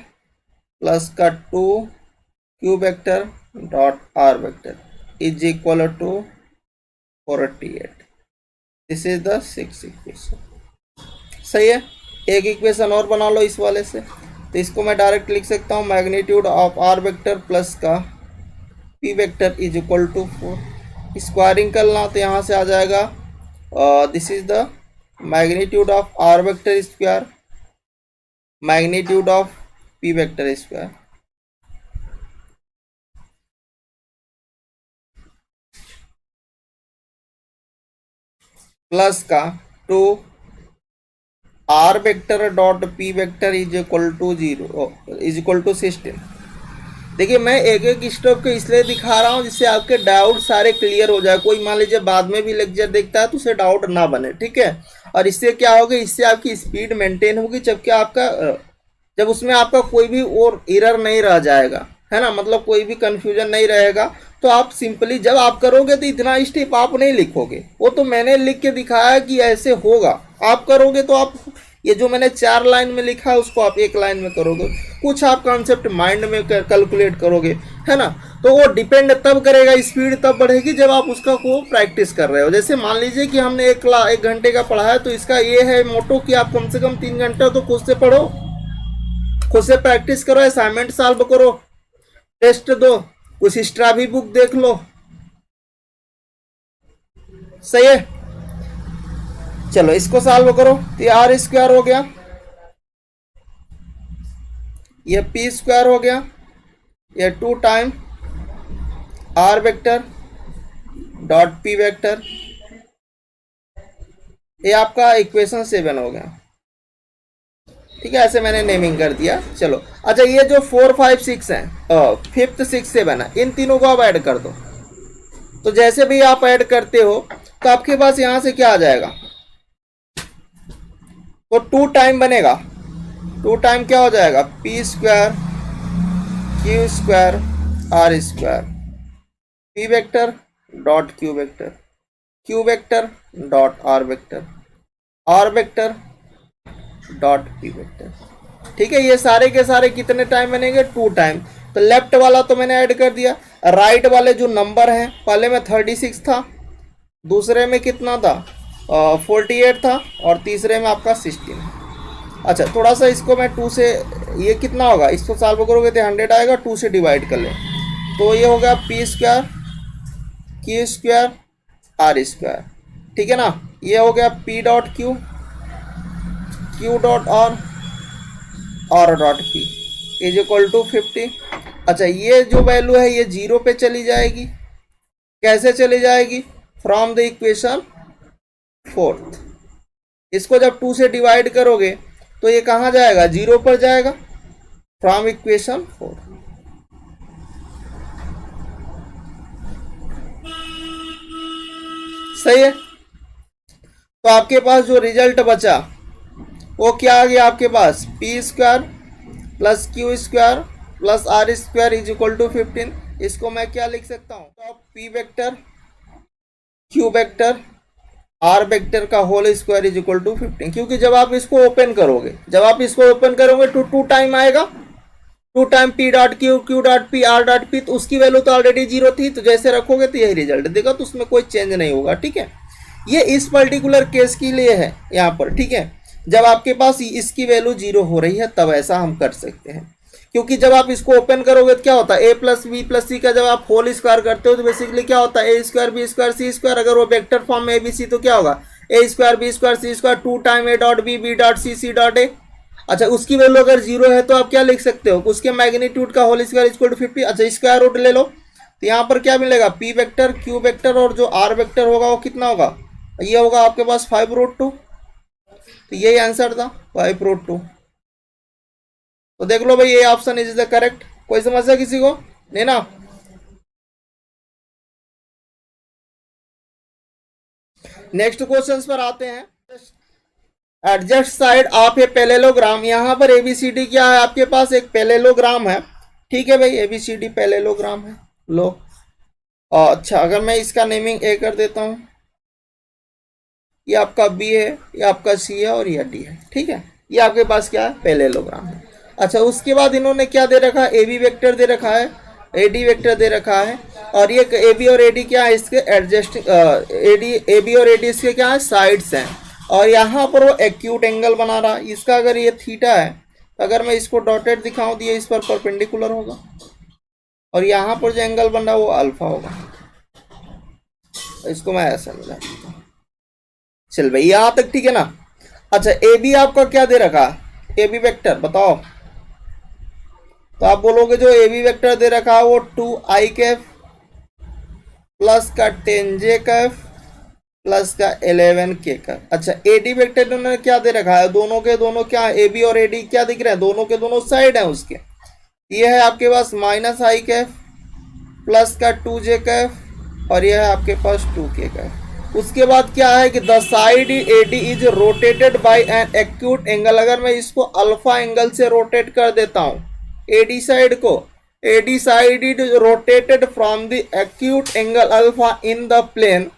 plus का 2 Q vector dot R vector is equal to 48। This is the 6th equation. सही है, एक इक्वेशन और बना लो इस वाले से। तो इसको मैं डायरेक्ट लिख सकता हूँ magnitude of R vector plus का P vector is equal to 4। Squaring करना तो यहाँ से आ जाएगा this is the magnitude of R vector square magnitude of P vector square. Plus का two R vector dot P vector is equal to 0 is equal to 16। देखिए मैं एक एक स्टेप को इसलिए दिखा रहा हूँ जिससे आपके डाउट सारे क्लियर हो जाए। कोई मान लीजिए बाद में भी लेक्चर देखता है तो उसे डाउट ना बने, ठीक है। और इससे क्या होगा, इससे आपकी स्पीड मेंटेन होगी, जबकि आपका जब उसमें आपका कोई भी और एरर नहीं रह जाएगा, है ना, मतलब कोई भी कंफ्यूजन नहीं रहेगा। तो आप सिंपली जब आप करोगे तो इतना स्टेप आप नहीं लिखोगे, वो तो मैंने लिख के दिखाया कि ऐसे होगा। आप करोगे तो आप ये जो मैंने 4 लाइन में लिखा है उसको आप 1 लाइन में करोगे, कुछ आप कॉन्सेप्ट माइंड में कैलकुलेट करोगे, है ना। तो वो डिपेंड तब करेगा, स्पीड तब बढ़ेगी जब आप उसका को प्रैक्टिस कर रहे हो। जैसे मान लीजिए कि हमने 1 घंटे का पढ़ा है, तो इसका ये है मोटो कि आप कम से कम 3 घंटा तो खुद से पढ़ो, खुद से प्रैक्टिस करो, असाइनमेंट सॉल्व करो, टेस्ट दो, कुछ एक्स्ट्रा भी बुक देख लो, सही है। चलो इसको सॉल्व करो तो ये आर स्क्वायर हो गया, ये पी स्क्वायर हो गया, ये 2 time R vector dot P vector, ये आपका इक्वेशन 7 हो गया, ठीक है। ऐसे मैंने नेमिंग कर दिया। चलो अच्छा, ये जो 4 5 6 है, 5th 6 7 है, इन तीनों को आप ऐड कर दो। तो जैसे भी आप ऐड करते हो तो आपके पास यहां से क्या आ जाएगा, तो 2 टाइम बनेगा, 2 टाइम क्या हो जाएगा, P square Q square R square, P vector dot Q vector dot R vector dot P vector, ठीक है। ये सारे के सारे कितने टाइम बनेंगे, 2 टाइम। तो लेफ्ट वाला तो मैंने ऐड कर दिया, राइट वाले जो नंबर हैं, पहले में 36 था, दूसरे में कितना था 48 था, और तीसरे में आपका 16। अच्छा थोड़ा सा इसको मैं 2 से, ये कितना होगा, इसको सॉल्व करोगे तो 100 आएगा, 2 से डिवाइड कर ले तो ये होगा P square Q square R square, ठीक है ना। ये हो गया P dot Q, Q dot R dot P is equal to 50। अच्छा ये जो वैल्यू है ये 0 पे चली जाएगी, कैसे चली जाएगी, फ्रॉम द इक्वेशन 4th। इसको जब 2 से डिवाइड करोगे तो ये कहाँ जाएगा, 0 पर जाएगा, फ्रॉम इक्वेशन 4। सही है। तो आपके पास जो रिजल्ट बचा वो क्या आ गया आपके पास, P square plus Q square plus R square is equal to 15। इसको मैं क्या लिख सकता हूँ, तो P vector Q vector R vector का whole square is equal to 15, क्योंकि जब आप इसको ओपन करोगे तो 2 टाइम आएगा, 2 time P dot Q, Q dot P, are dot P, तो उसकी वैल्यू तो ऑलरेडी 0 थी, तो जैसे रखोगे तो यही रिजल्ट देगा, तो उसमें कोई चेंज नहीं होगा, ठीक है। ये इस पर्टिकुलर केस के लिए है यहाँ पर, ठीक है। जब आपके पास इसकी वैल्यू 0 हो रही है तब ऐसा हम कर सकते हैं, क्योंकि जब आप इसको ओपन करोगे तो क्या होता है, ए प्लस बी प्लस सी का जब आप होल स्क्वायर करते हो तो बेसिकली क्या होता है, ए square B square C square. अगर वो वेक्टर फॉर्म में ए बी सी तो क्या होगा, A square B square C square 2 time A dot B, B dot C, C dot A. अच्छा उसकी वैल्यू अगर 0 है तो आप क्या लिख सकते हो, उसके मैग्नीट्यूड का होल स्क्वायर इक्वल टू 50। अच्छा स्क्वायर रूट ले लो तो यहाँ पर क्या मिलेगा, पी वेक्टर क्यू वेक्टर और जो आर वेक्टर होगा वो कितना होगा, ये होगा आपके पास 5√2। तो यही आंसर था 5√2। तो देख लो भाई, ये ऑप्शन इज द करेक्ट। कोई समस्या किसी को नहीं ना। नेक्स्ट क्वेश्चंस पर आते हैं। Adjust side of a parallelogram, यहाँ पर एबीसीडी क्या है, आपके पास एक पैरेललोग्राम है, ठीक है भाई, एबीसीडी पैरेललोग्राम है। लो अच्छा अगर मैं इसका नेमिंग ए कर देता हूँ, ये आपका बी है, ये आपका सी है और ये डी है, ठीक है। ये आपके पास क्या है, पैरेललोग्राम है। अच्छा उसके बाद इन्होंने क्या दे रखा है, ए बी वेक्टर दे रखा है, ए डी वेक्टर दे रखा है, और ये ए बी और ए डी क्या है, इसके एडजस्टिंग ए बी और ए डी इसके क्या है, साइड्स हैं। और यहाँ पर वो एक्यूट एंगल बना रहा है, इसका अगर ये थीटा है अगर मैं इसको डॉटेड दिखाऊं तो ये इस पर परपेंडिकुलर होगा और यहाँ पर जो एंगल बन रहा है वो अल्फा होगा। इसको मैं ऐसा मिला। चल भाई यहाँ तक ठीक है ना। अच्छा ए बी आपका क्या दे रखा है, ए बी वेक्टर बताओ। तो आप बोलोगे जो ए बी वेक्टर दे रखा है वो 2i कैफ प्लस का 10j कैफ प्लस का 11k कैफ। अच्छा ए डी वेक्टर उन्होंने क्या दे रखा है, दोनों के दोनों क्या ए बी और ए डी क्या दिख रहे हैं, दोनों के दोनों साइड हैं उसके। ये है आपके पास -i कैफ प्लस का 2j कैफ और यह है आपके पास 2k कैफ। उसके बाद क्या है कि the side A D is rotated bye an acute angle. अगर मैं इसको अल्फा एंगल से रोटेट कर देता हूं ए डी साइड को, A D side is rotated from the acute angle alpha in the plane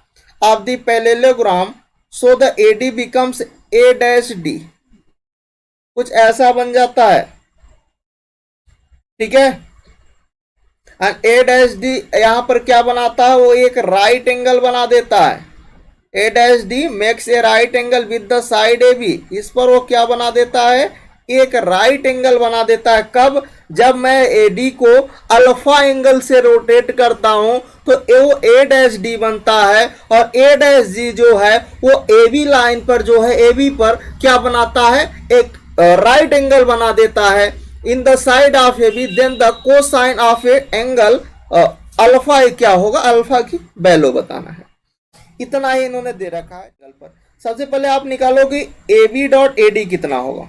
of the parallelogram so the A D becomes A dash D. कुछ ऐसा बन जाता है, ठीक है। एंड ए डैश डी यहां पर क्या बनाता है, वो एक राइट एंगल बना देता है। A dash D makes a right angle with the side A B. इस पर वो क्या बना देता है, एक राइट एंगल बना देता है। कब, जब मैं ए डी को अल्फा एंगल से रोटेट करता हूं तो वो ए डैश डी बनता है और ए डैश डी जो है वो ए बी लाइन पर जो है ए बी पर क्या बनाता है, एक राइट एंगल बना देता है in the side of A B. Then the cosine of a angle alpha क्या होगा, अल्फा की वैल्यू बताना है। इतना ही इन्होंने दे रखा है एंगल पर। सबसे पहले आप निकालो कि A B dot A D कितना होगा,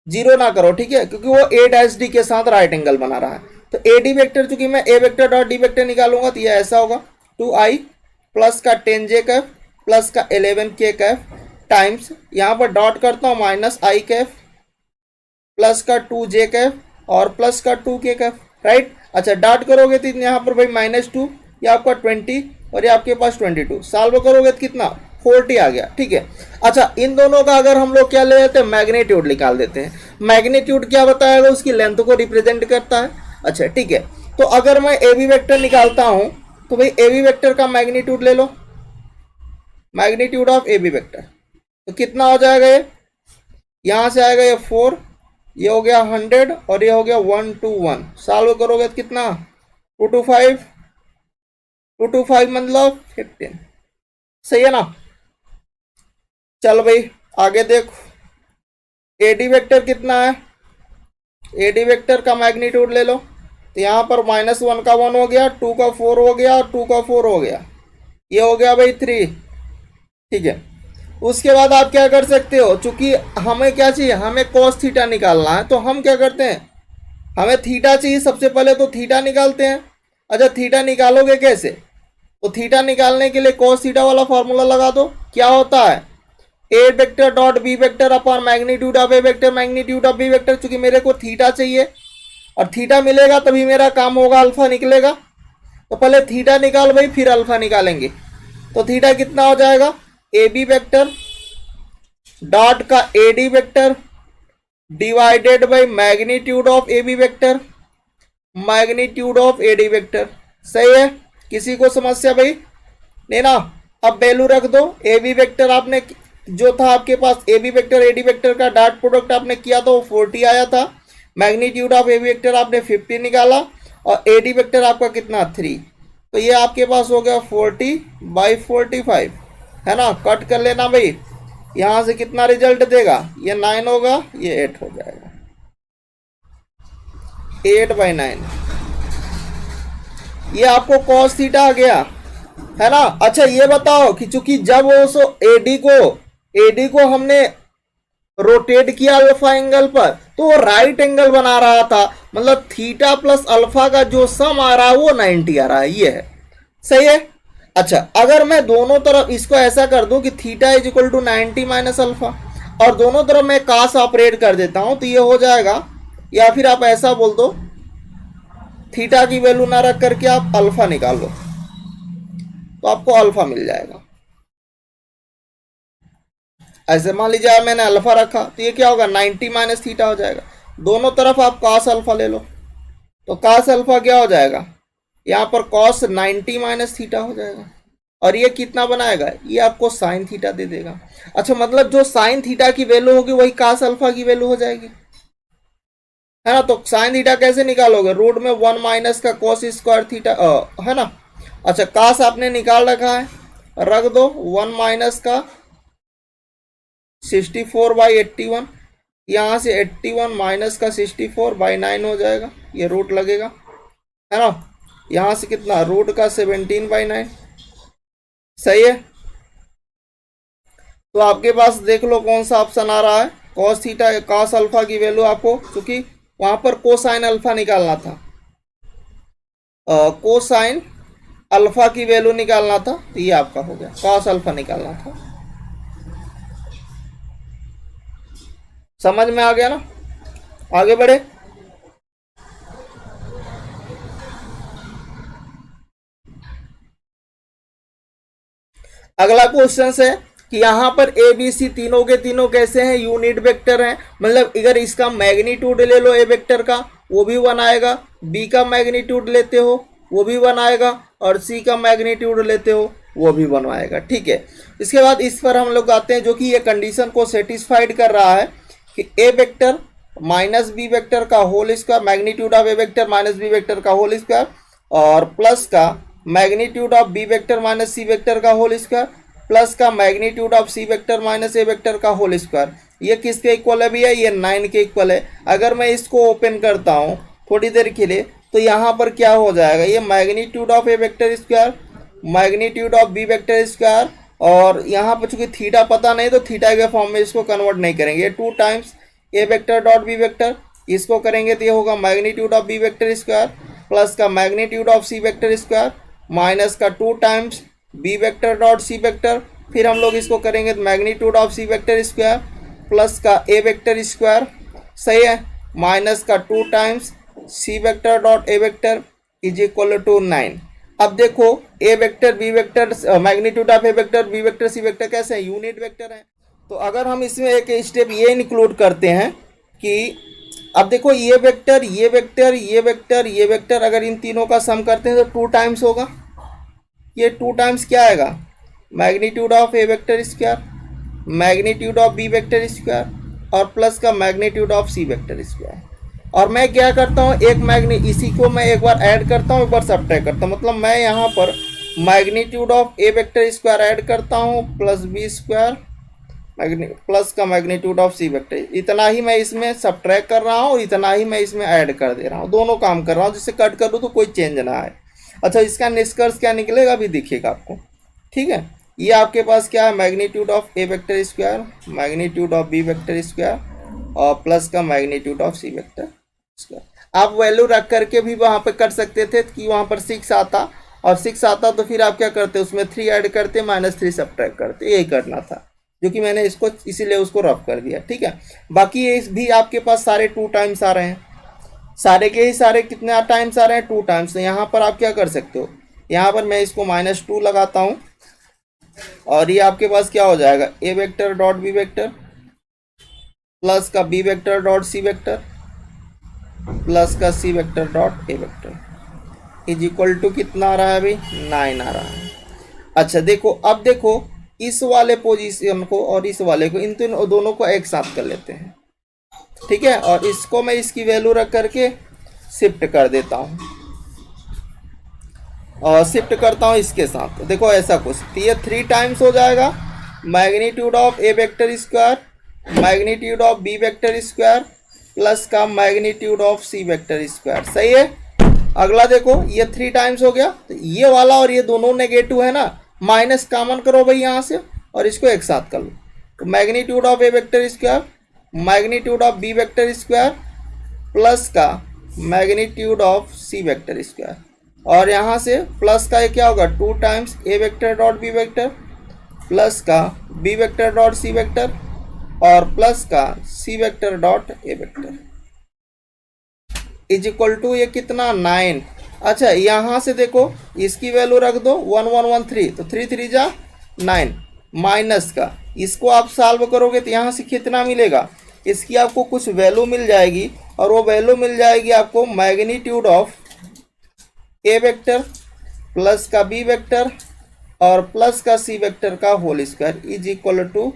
जीरो ना करो, ठीक है, क्योंकि वो ए डैश डी के साथ राइट एंगल बना रहा है। तो ए डी वेक्टर चूंकि मैं ए वेक्टर डॉट डी वेक्टर निकालूंगा तो ये ऐसा होगा 2i प्लस का 10j कैफ प्लस का 11k कैफ टाइम्स, यहाँ पर डॉट करता हूँ -i कैफ प्लस का 2j कैफ और प्लस का 2k कैफ, राइट। अच्छा डॉट करोगे तो यहाँ पर भाई -2, ये आपका 20 और ये आपके पास 22। सॉल्व करोगे तो कितना 40 आ गया, ठीक है। अच्छा इन दोनों का अगर हम लोग क्या ले लेते हैं, मैग्नीट्यूड निकाल देते हैं। मैग्नीट्यूड क्या बताएगा, उसकी लेंथ को रिप्रेजेंट करता है। अच्छा ठीक है, तो अगर मैं ए बी वेक्टर निकालता हूं तो भाई ए बी वेक्टर का मैग्नीट्यूड ले लो, magnitude of A B vector. तो कितना हो जाएगा, ये यहां से आएगा ये 4, ये हो गया 100 और ये हो गया 121। सॉल्व करोगे तो कितना 2 to 5, 2 to 5 मतलब 15, सही है ना। चल भाई आगे देखो, ए डी वेक्टर कितना है, ए डी वेक्टर का मैग्नीट्यूड ले लो। तो यहाँ पर -1 का 1 हो गया, 2 का 4 हो गया और 2 का 4 हो गया, ये हो गया भाई 3, ठीक है। उसके बाद आप क्या कर सकते हो, चूंकि हमें क्या चाहिए, हमें cos थीटा निकालना है, तो हम क्या करते हैं, हमें थीटा चाहिए सबसे पहले, तो थीटा निकालते हैं। अच्छा थीटा निकालोगे कैसे, तो थीटा निकालने के लिए cos थीटा वाला फॉर्मूला लगा दो। क्या होता है, A vector dot B vector upon magnitude of A vector magnitude of B vector. चूंकि मेरे को थीटा चाहिए और थीटा मिलेगा तभी मेरा काम होगा, अल्फा निकलेगा। तो पहले थीटा निकाल भाई, फिर अल्फा निकालेंगे। तो थीटा कितना हो जाएगा, ए बी वेक्टर डॉट का A D vector divided by magnitude of A B vector magnitude of A D vector. सही है, किसी को समस्या भाई नहीं ना। अब वैल्यू रख दो, ए बी वेक्टर आपने जो था आपके पास, A B vector A D vector का डॉट प्रोडक्ट आपने किया था वो 40 आया था। Magnitude of A B vector आपने 50 निकाला और ए डी वेक्टर आपका कितना 3। तो ये आपके पास हो गया 40/45, है ना। कट कर लेना भाई, यहाँ से कितना रिजल्ट देगा, ये 9 होगा, ये 8 हो जाएगा, 8/9। ये आपको cos थीटा आ गया, है ना। अच्छा ये बताओ कि चूंकि जब वो एडी को हमने रोटेट किया अल्फा एंगल पर तो वो राइट एंगल बना रहा था, मतलब थीटा प्लस अल्फा का जो सम आ रहा है वो 90 आ रहा है, ये है, सही है। अच्छा अगर मैं दोनों तरफ इसको ऐसा कर दूं कि theta is equal to 90 minus alpha और दोनों तरफ मैं कास ऑपरेट कर देता हूं तो ये हो जाएगा, या फिर आप ऐसा बोल दो थीटा की वैल्यू ना रख करके आप अल्फा निकाल लो तो आपको अल्फा मिल जाएगा। ऐसे मान लीजिए मैंने अल्फा रखा तो ये क्या होगा 90 माइनस थीटा हो जाएगा। दोनों तरफ आप cos अल्फा ले लो तो cos अल्फा क्या हो जाएगा, यहाँ पर cos 90 माइनस थीटा हो जाएगा और ये कितना बनाएगा, ये आपको साइन थीटा दे देगा। अच्छा मतलब जो साइन थीटा की वैल्यू होगी वही cos अल्फा की वैल्यू हो जाएगी, है ना। तो साइन थीटा कैसे निकालोगे, रूट में 1 माइनस का कॉस स्क्वायर थीटा है ना। अच्छा कास आपने निकाल रखा है, रख दो 1 माइनस का 64/81, यहाँ से 81 माइनस का 64/9 हो जाएगा, ये रूट लगेगा, है ना। यहाँ से कितना, रूट का 17/9, सही है। तो आपके पास देख लो कौन सा ऑप्शन आ रहा है, कॉस थीटा कॉस अल्फा की वैल्यू आपको, क्योंकि वहां पर कोसाइन अल्फा निकालना था, कोसाइन अल्फा की वैल्यू निकालना था, तो ये आपका हो गया, कॉस अल्फा निकालना था। समझ में आ गया ना, आगे बढ़े। अगला क्वेश्चन है कि यहाँ पर ए बी सी तीनों के तीनों कैसे हैं, यूनिट वेक्टर हैं, मतलब अगर इसका मैग्नीट्यूड ले लो ए वेक्टर का वो भी 1 आएगा, बी का मैग्नीट्यूड लेते हो वो भी 1 आएगा, और सी का मैग्नीट्यूड लेते हो वो भी 1 आएगा, ठीक है। इसके बाद इस पर हम लोग आते हैं जो कि ये कंडीशन को सेटिस्फाइड कर रहा है कि A vector minus B vector का whole square, magnitude of A vector minus B vector का होल स्क्वायर, और प्लस का magnitude of B vector minus C vector का होल स्क्वायर, प्लस का magnitude of C vector minus A vector का whole square. ये किसके equal है भैया, ये 9 के इक्वल है। अगर मैं इसको ओपन करता हूँ थोड़ी देर के लिए तो यहाँ पर क्या हो जाएगा, ये magnitude of A vector square, magnitude of B vector square, और यहाँ पर चूंकि थीटा पता नहीं तो थीटा के फॉर्म में इसको कन्वर्ट नहीं करेंगे, ये 2 times A vector dot B vector, इसको करेंगे तो ये होगा magnitude of B vector square plus का magnitude of C vector square minus का 2 times B vector dot C vector, फिर हम लोग इसको करेंगे तो magnitude of C vector square plus का ए वेक्टर स्क्वायर, सही है, माइनस का 2 times C vector dot A vector is equal to 9। अब देखो ए vector B vector magnitude of A vector B vector C vector कैसे है, यूनिट वेक्टर है। तो अगर हम इसमें एक स्टेप ये इंक्लूड करते हैं कि अब देखो ये वेक्टर ये वेक्टर ये वेक्टर ये वेक्टर, अगर इन तीनों का सम करते हैं तो 2 टाइम्स होगा, ये 2 टाइम्स क्या आएगा, magnitude of A vector square magnitude of B vector square और प्लस का magnitude of C vector square. और मैं क्या करता हूँ, इसी को मैं एक बार ऐड करता हूँ एक बार सब्ट्रैक्ट करता हूँ, मतलब मैं यहाँ पर magnitude of A vector square add करता हूँ प्लस बी स्क्वायर प्लस का मैग्नीट्यूड ऑफ सी वेक्टर, इतना ही मैं इसमें सब्ट्रैक्ट कर रहा हूँ, इतना ही मैं इसमें ऐड कर दे रहा हूँ, दोनों काम कर रहा हूँ, जिससे कट कर दूँ तो कोई चेंज ना आए। अच्छा इसका निष्कर्ष क्या निकलेगा अभी दिखेगा आपको, ठीक है। ये आपके पास क्या है, magnitude of A vector square magnitude of B vector square और प्लस का magnitude of C vector square. आप वैल्यू रख करके भी वहाँ पर कर सकते थे कि वहाँ पर 6 आता, और 6 आता तो फिर आप क्या करते, उसमें 3 ऐड करते -3 सब्ट्रैक्ट करते, यही करना था, जो कि मैंने इसको इसीलिए उसको रफ कर दिया, ठीक है। बाकी ये भी आपके पास सारे 2 टाइम्स आ रहे हैं, सारे के ही सारे कितने टाइम्स आ रहे हैं, 2 टाइम्स। तो यहाँ पर आप क्या कर सकते हो, यहाँ पर मैं इसको -2 लगाता हूँ और ये आपके पास क्या हो जाएगा, A vector dot B vector plus का B vector dot C vector plus का C vector dot A vector is equal to कितना आ रहा है अभी, 9 आ रहा है। अच्छा देखो अब देखो इस वाले पोजीशन को और इस वाले को, इन दोनों को एक साथ कर लेते हैं, ठीक है, और इसको मैं इसकी वैल्यू रख करके शिफ्ट कर देता हूँ और शिफ्ट करता हूँ इसके साथ, तो देखो ऐसा कुछ, तो ये 3 टाइम्स हो जाएगा magnitude of A vector square magnitude of B vector square plus का magnitude of C vector square, सही है। अगला देखो ये 3 टाइम्स हो गया, तो ये वाला और ये दोनों नेगेटिव है ना, माइनस कॉमन करो भाई यहाँ से और इसको एक साथ कर लो, तो magnitude of A vector square magnitude of B vector square plus का magnitude of C vector square, और यहाँ से प्लस का ये क्या होगा, 2 times A vector dot B vector plus का B vector dot C vector और प्लस का C vector dot A vector is equal to ये कितना 9। अच्छा यहाँ से देखो इसकी वैल्यू रख दो 1 1 1 3, तो 3 3 जा 9 माइनस का, इसको आप सॉल्व करोगे तो यहाँ से कितना मिलेगा, इसकी आपको कुछ वैल्यू मिल जाएगी और वो वैल्यू मिल जाएगी आपको magnitude of A vector plus का बी वेक्टर और प्लस का सी वेक्टर का whole square is equal to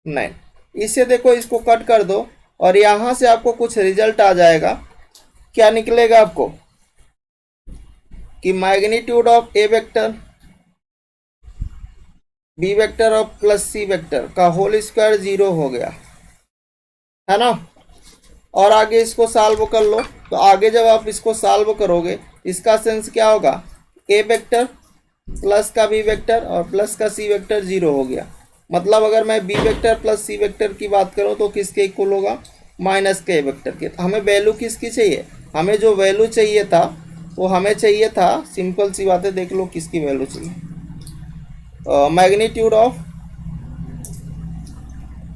9। इससे देखो इसको कट कर दो और यहां से आपको कुछ रिजल्ट आ जाएगा। क्या निकलेगा आपको कि magnitude of A vector B vector और प्लस सी वेक्टर का होल स्क्वायर 0 हो गया, है ना। और आगे इसको सॉल्व कर लो। तो आगे जब आप इसको सॉल्व करोगे इसका सेंस क्या होगा, ए वेक्टर प्लस का बी वेक्टर और प्लस का सी वेक्टर 0 हो गया। मतलब अगर मैं B vector plus C vector की बात करूं तो किसके इक्वल होगा, माइनस के ए वेक्टर के। तो हमें वैल्यू किसकी चाहिए, हमें जो वैल्यू चाहिए था वो हमें चाहिए था, सिंपल सी बात है, देख लो किसकी वैल्यू चाहिए,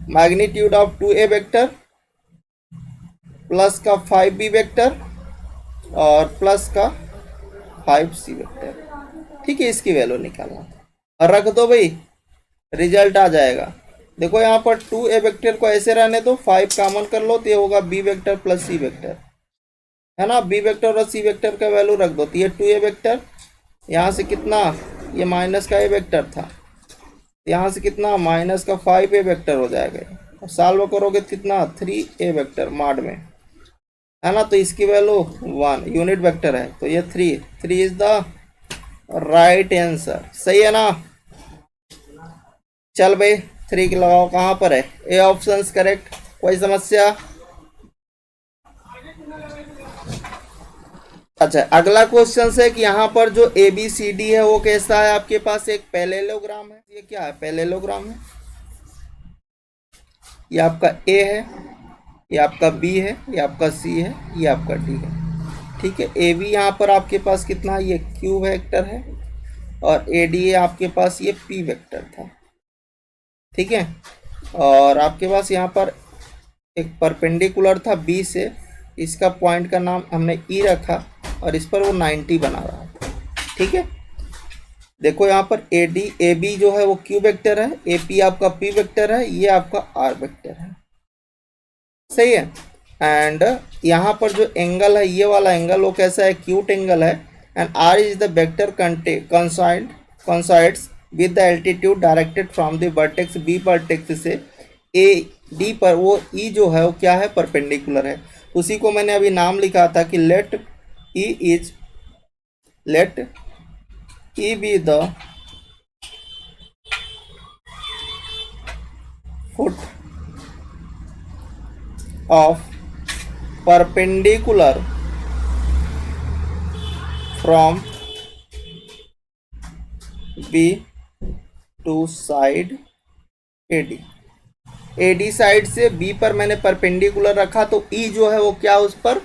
magnitude of 2a vector plus का 5b वेक्टर और प्लस का 5c वेक्टर। ठीक है, इसकी वैल्यू निकालना और रख दो भाई, रिजल्ट आ जाएगा। देखो यहाँ पर 2a वेक्टर को ऐसे रहने दो, 5 कॉमन कर लो तो ये होगा b vector plus c vector, है ना। b वेक्टर और c वेक्टर का वैल्यू रख दो तो ये 2a वेक्टर, यहाँ से कितना, ये माइनस का a वेक्टर था, यहाँ से कितना माइनस का 5a वेक्टर हो जाएगा। और सॉल्व करोगे कितना 3a वेक्टर माड में, है ना। तो इसकी वैल्यू 1 यूनिट वेक्टर है, तो ये 3 इज द राइट आंसर। सही है ना। चल भाई 3 की लगाओ, कहाँ पर है, ए ऑप्शन करेक्ट। कोई समस्या। अच्छा, अगला क्वेश्चन है कि यहाँ पर जो ए बी सी डी है वो कैसा है, आपके पास एक पैरेललोग्राम है। ये क्या है, पैरेललोग्राम है। ये आपका ए है, ये आपका बी है, ये आपका सी है, ये आपका डी है। ठीक है, ए बी यहाँ पर आपके पास कितना, ये क्यू वेक्टर है और ए डी आपके पास ये पी वेक्टर था। ठीक है, और आपके पास यहाँ पर एक परपेंडिकुलर था बी से, इसका पॉइंट का नाम हमने ई रखा और इस पर वो 90 बना रहा था। ठीक है, देखो यहाँ पर ए डी ए बी जो है वो क्यू वेक्टर है, ए पी आपका पी वेक्टर है, ये आपका आर वेक्टर है। सही है। एंड यहाँ पर जो एंगल है, ये वाला एंगल वो कैसा है, एक्यूट एंगल है। And R is the vector coincides with the altitude directed from the vertex B vertex से ए डी पर, वो ई जो है वो क्या है, परपेंडिकुलर है। उसी को मैंने अभी नाम लिखा था कि let E be the foot of perpendicular from B to side AD। AD side से B पर मैंने परपेंडिकुलर रखा तो E जो है वो क्या, उस पर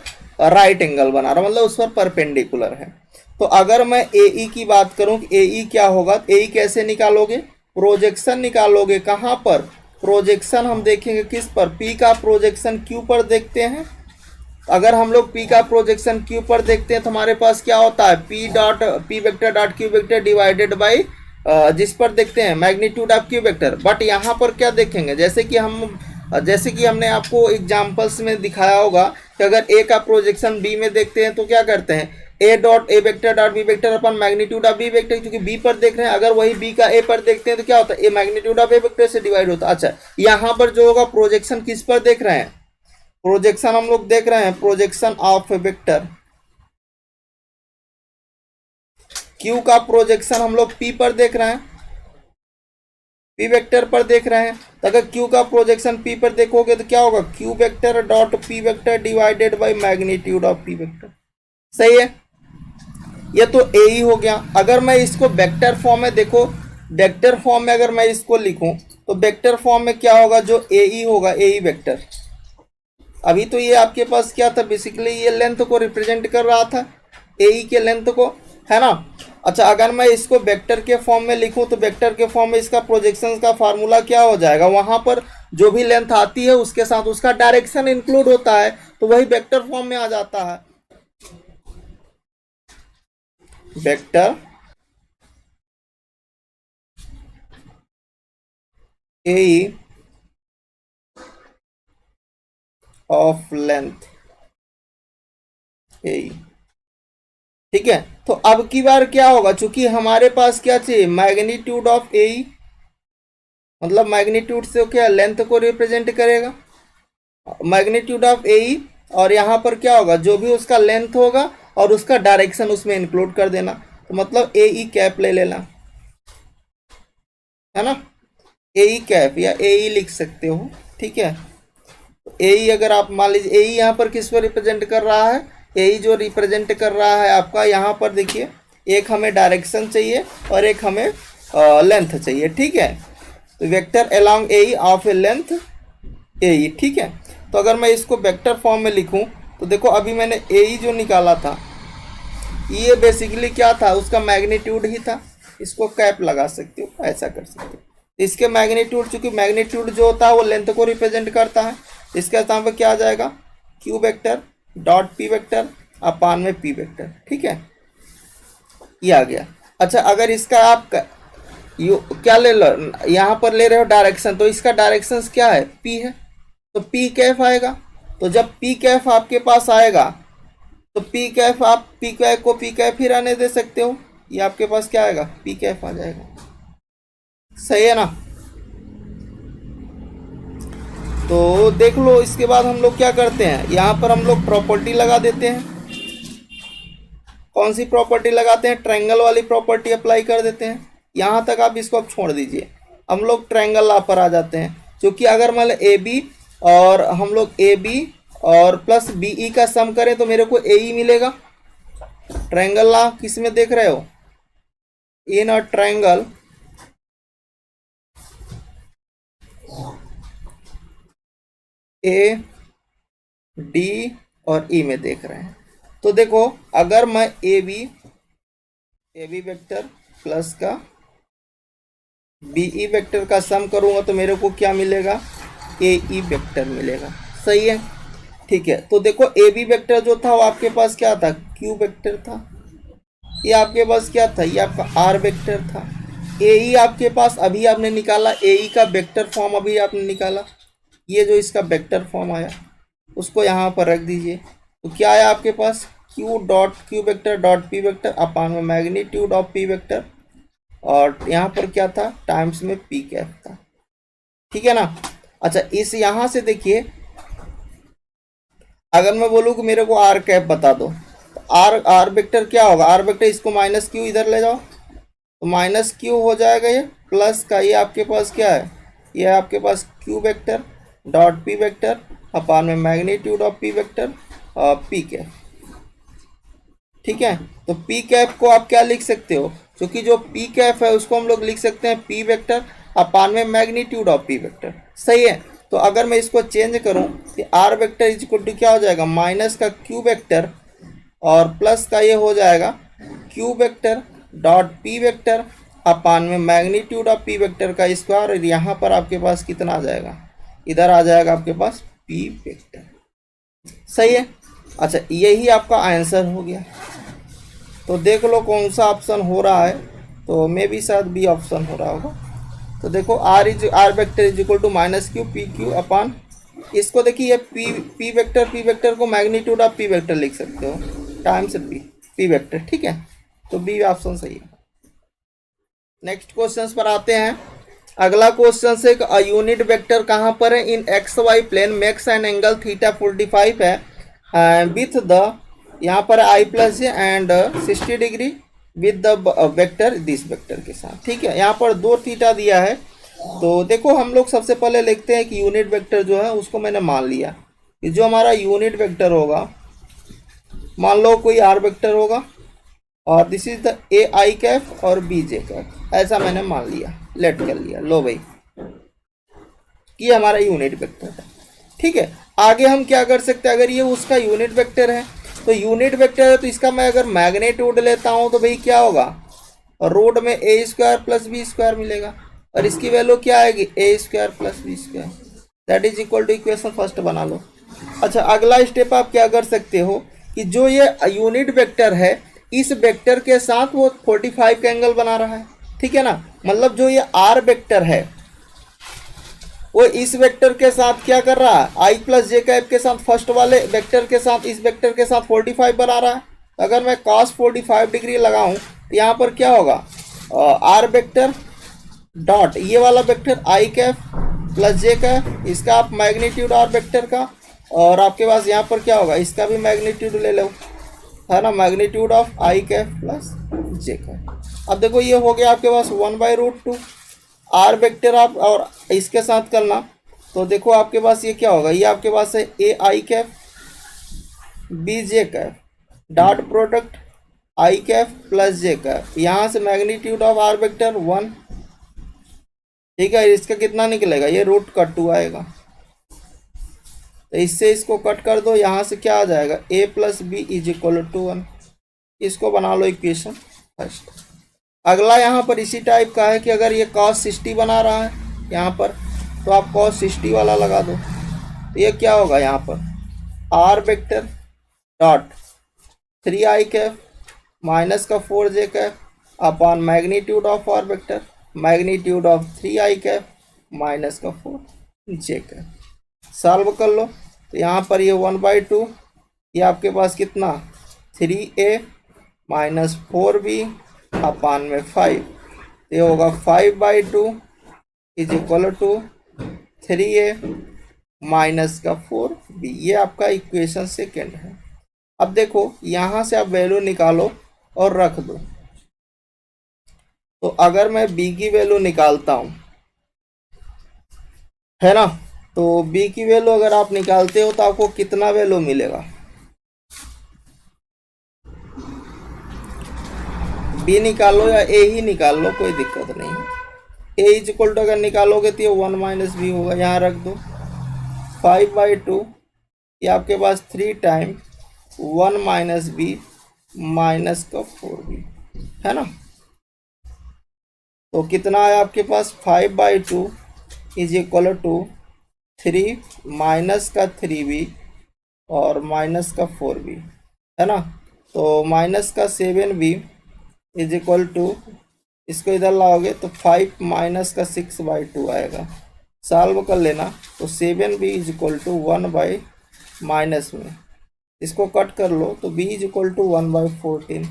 राइट एंगल बना रहा, मतलब उस पर परपेंडिकुलर है। तो अगर मैं AE की बात करूं कि AE क्या होगा, AE कैसे निकालोगे, प्रोजेक्शन निकालोगे। कहां पर प्रोजेक्शन, हम देखेंगे किस पर, P का प्रोजेक्शन Q पर देखते हैं। अगर हम लोग P का प्रोजेक्शन Q पर देखते हैं तो हमारे पास क्या होता है, P vector dot Q vector divided by जिस पर देखते हैं magnitude of Q vector. But यहाँ पर क्या देखेंगे, जैसे कि हमने आपको एग्जांपल्स में दिखाया होगा कि अगर A का प्रोजेक्शन B में देखते हैं तो क्या करते हैं, A dot A vector dot B vector upon magnitude of B vector, क्योंकि B पर देख रहे हैं। अगर वही B का A पर देखते हैं तो क्या होता है, A magnitude of A vector से डिवाइड होता है। अच्छा, यहाँ पर जो होगा प्रोजेक्शन किस पर देख रहे हैं, प्रोजेक्शन हम लोग देख रहे हैं प्रोजेक्शन ऑफ वेक्टर Q का प्रोजेक्शन हम लोग P पर देख रहे हैं, P वेक्टर पर देख रहे हैं। तो अगर Q का प्रोजेक्शन P पर देखोगे तो क्या होगा, Q vector dot P vector divided by magnitude of P vector. सही है, ये तो A ही हो गया। अगर मैं इसको वेक्टर फॉर्म में देखो, वेक्टर फॉर्म में अगर मैं इसको लिखूं तो वेक्टर फॉर्म में क्या होगा, जो AE होगा, AE वेक्टर। अभी तो ये आपके पास क्या था, बेसिकली ये लेंथ को रिप्रेजेंट कर रहा था, AE के लेंथ को, है ना। अच्छा, अगर मैं इसको वेक्टर के फॉर्म में लिखूं तो वेक्टर के फॉर्म में इसका प्रोजेक्शन का फार्मूला क्या हो जाएगा, वहां पर जो भी लेंथ आती है उसके साथ उसका डायरेक्शन इंक्लूड होता है, तो वही वेक्टर फॉर्म में आ जाता है। Vector AE of length AE। ठीक है, तो अब की बार क्या होगा, चूंकि हमारे पास क्या चाहिए, मैग्नीट्यूड ऑफ AE, मतलब मैग्नीट्यूड से क्या लेंथ को रिप्रेजेंट करेगा। मैग्नीट्यूड ऑफ ए ई, और यहाँ पर क्या होगा, जो भी उसका लेंथ होगा और उसका डायरेक्शन उसमें इंक्लूड कर देना, तो मतलब ए ई कैप ले लेना, है ना। ए ई कैप या ए ई लिख सकते हो, ठीक है। ए ई अगर आप मान लीजिए, ए ई यहाँ पर किस पर रिप्रेजेंट कर रहा है, ए ई जो रिप्रेजेंट कर रहा है आपका यहाँ पर देखिए, एक हमें डायरेक्शन चाहिए और एक हमें लेंथ चाहिए, ठीक है। तो vector along A E of a length A E, ठीक है। तो अगर मैं इसको वेक्टर फॉर्म में लिखूं तो देखो अभी मैंने ए ई जो निकाला था ये बेसिकली क्या था, उसका मैग्नीट्यूड ही था, इसको कैप लगा सकते हो, ऐसा कर सकते हो। इसके मैग्नीट्यूड, चूंकि मैग्नीट्यूड जो होता है वो लेंथ को रिप्रेजेंट करता है, इसके स्थान पर क्या आ जाएगा, Q vector dot P vector upon में पी वेक्टर, ठीक है, ये आ गया। अच्छा अगर इसका आप क्या ले लो, यहाँ पर ले रहे हो डायरेक्शन, तो इसका डायरेक्शन क्या है, पी है, तो पी कैफ आएगा। तो जब पी कैफ आपके पास आएगा तो पी कैफ, आप पी कैफ को पी कैफ ही रहने दे सकते हो, ये आपके पास क्या आएगा, पी कैफ आ जाएगा, सही है ना। तो देख लो, इसके बाद हम लोग क्या करते हैं, यहाँ पर हम लोग प्रॉपर्टी लगा देते हैं। कौन सी प्रॉपर्टी लगाते हैं, ट्रायंगल वाली प्रॉपर्टी अप्लाई कर देते हैं। यहाँ तक आप इसको अब छोड़ दीजिए, हम लोग ट्रायंगल लॉ पर आ जाते हैं। क्योंकि अगर मान लो ए बी और हम लोग ए बी और प्लस बी ई का सम करें तो मेरे को ए ई मिलेगा। ट्रायंगल लॉ किस में देख रहे हो, इन अ ट्रायंगल ए डी और ई में देख रहे हैं। तो देखो अगर मैं ए बी वेक्टर प्लस का बी ई वेक्टर का सम करूंगा तो मेरे को क्या मिलेगा, ए ई वेक्टर मिलेगा, सही है, ठीक है। तो देखो ए बी वेक्टर जो था वो आपके पास क्या था, क्यू वेक्टर था, ये आपके पास क्या था, ये आपका आर वेक्टर था। ए ई आपके पास अभी आपने निकाला, ए ई का वेक्टर फॉर्म अभी आपने निकाला, ये जो इसका वेक्टर फॉर्म आया उसको यहाँ पर रख दीजिए। तो क्या आया आपके पास, Q vector dot P vector upon में मैग्नीट्यूड ऑफ पी वेक्टर, और यहाँ पर क्या था, टाइम्स में पी कैप था, ठीक है ना। अच्छा इस यहाँ से देखिए, अगर मैं बोलूँ कि मेरे को आर कैप बता दो, तो आर वेक्टर क्या होगा, आर वेक्टर, इसको माइनस क्यू इधर ले जाओ तो माइनस क्यू हो जाएगा, ये प्लस का ये आपके पास क्या है, ये आपके पास Q vector dot P vector upon में magnitude of P vector P cap, ठीक है। तो पी कैप को आप क्या लिख सकते हो, क्योंकि जो पी कैप है उसको हम लोग लिख सकते हैं पी वेक्टर अपान में मैग्नीट्यूड ऑफ पी वेक्टर, सही है। तो अगर मैं इसको चेंज करूं कि R vector is equal to क्या हो जाएगा, माइनस का क्यू वेक्टर और प्लस का ये हो जाएगा Q vector dot P vector upon में मैग्नीट्यूड ऑफ पी वेक्टर का स्क्वायर, और यहाँ पर आपके पास कितना आ जाएगा, इधर आ जाएगा आपके पास पी वेक्टर, सही है। अच्छा यही आपका आंसर हो गया। तो देख लो कौन सा ऑप्शन हो रहा है, तो मे भी शायद बी ऑप्शन हो रहा होगा। तो देखो R vector is equal to minus Q P Q upon, इसको देखिए पी वेक्टर को मैग्नीट्यूड ऑफ पी वेक्टर लिख सकते हो, टाइम्स पी वेक्टर, ठीक है। तो बी ऑप्शन सही है। नेक्स्ट क्वेश्चन पर आते हैं। अगला क्वेश्चन से यूनिट वेक्टर कहाँ पर है, in X Y plane makes an angle theta 45 है विथ द, यहाँ पर I plus J and 60 degree with the vector this vector के साथ, ठीक है। यहाँ पर दो थीटा दिया है। तो देखो हम लोग सबसे पहले लिखते हैं कि यूनिट वेक्टर जो है उसको मैंने मान लिया कि जो हमारा यूनिट वेक्टर होगा, मान लो कोई आर वेक्टर होगा और this is the A I Kaif और बी जे कैफ, ऐसा मैंने मान लिया, लेट कर लिया, लो भाई ये हमारा यूनिट वेक्टर है, ठीक है। आगे हम क्या कर सकते हैं, अगर ये उसका यूनिट वेक्टर है तो यूनिट वेक्टर है तो इसका मैं अगर मैग्नीट्यूड लेता हूं तो भाई क्या होगा, रूट में A square plus B square मिलेगा, और इसकी वैल्यू क्या आएगी, A square plus B square, that is equal to equation first बना लो। अच्छा अगला स्टेप आप क्या कर सकते हो कि जो ये यूनिट वेक्टर है इस वेक्टर के साथ वो 45 का एंगल बना रहा है, ठीक है ना। मतलब जो ये आर वेक्टर है वो इस वेक्टर के साथ क्या कर रहा है, आई प्लस जे कैप के साथ, फर्स्ट वाले वेक्टर के साथ इस वेक्टर के साथ 45 बना रहा है। अगर मैं cos 45 डिग्री लगाऊं तो यहाँ पर क्या होगा, आर वेक्टर डॉट ये वाला वेक्टर आई कैप प्लस जे कैप, इसका आप मैग्नीट्यूड आर वेक्टर का और आपके पास यहाँ पर क्या होगा, इसका भी मैग्नीट्यूड ले लो, है ना, magnitude of I cap plus J cap. अब देखो ये हो गया आपके पास 1/√2 आर वेक्टर। आप और इसके साथ करना तो देखो आपके पास ये क्या होगा, ये आपके पास है A I cap B J cap dot product I cap plus J cap, यहाँ से मैग्नीट्यूड ऑफ आर वेक्टर 1, ठीक है। इसका कितना निकलेगा, ये √2 आएगा, तो इससे इसको कट कर दो, यहाँ से क्या आ जाएगा, a plus B is equal to 1। इसको बना लो इक्वेशन फर्स्ट। अगला यहाँ पर इसी टाइप का है कि अगर ये cos 60 बना रहा है यहाँ पर, तो आप cos 60 वाला लगा दो, तो ये क्या होगा यहाँ पर R vector dot 3i cap minus का 4j cap upon magnitude of R vector magnitude of 3i cap minus का 4j कैफ। सॉल्व कर लो तो यहाँ पर ये 1/2, ये आपके पास कितना 3a माइनस 4b अपान में 5, ये होगा 5/2 is equal to 3a minus का 4b। ये आपका इक्वेशन सेकेंड है। अब देखो यहाँ से आप वैल्यू निकालो और रख दो, तो अगर मैं b की वैल्यू निकालता हूँ, है ना, तो b की वैल्यू अगर आप निकालते हो तो आपको कितना वैल्यू मिलेगा, b निकालो या a ही निकाल लो, कोई दिक्कत नहीं है। a इज इक्वल टू अगर निकालोगे तो ये 1 माइनस बी होगा, यहाँ रख दो 5/2, ये आपके पास 3 टाइम 1 माइनस बी माइनस का 4b, है ना। तो कितना है आपके पास 5/2 इज इक्वल टू 3 माइनस का 3b और माइनस का 4b, है ना। तो माइनस का 7b इज इक्वल टू, इसको इधर लाओगे तो 5 माइनस का 6/2 आएगा, सॉल्व कर लेना तो 7b is equal to 1 by minus में, इसको कट कर लो तो b इज इक्वल टू 1/14।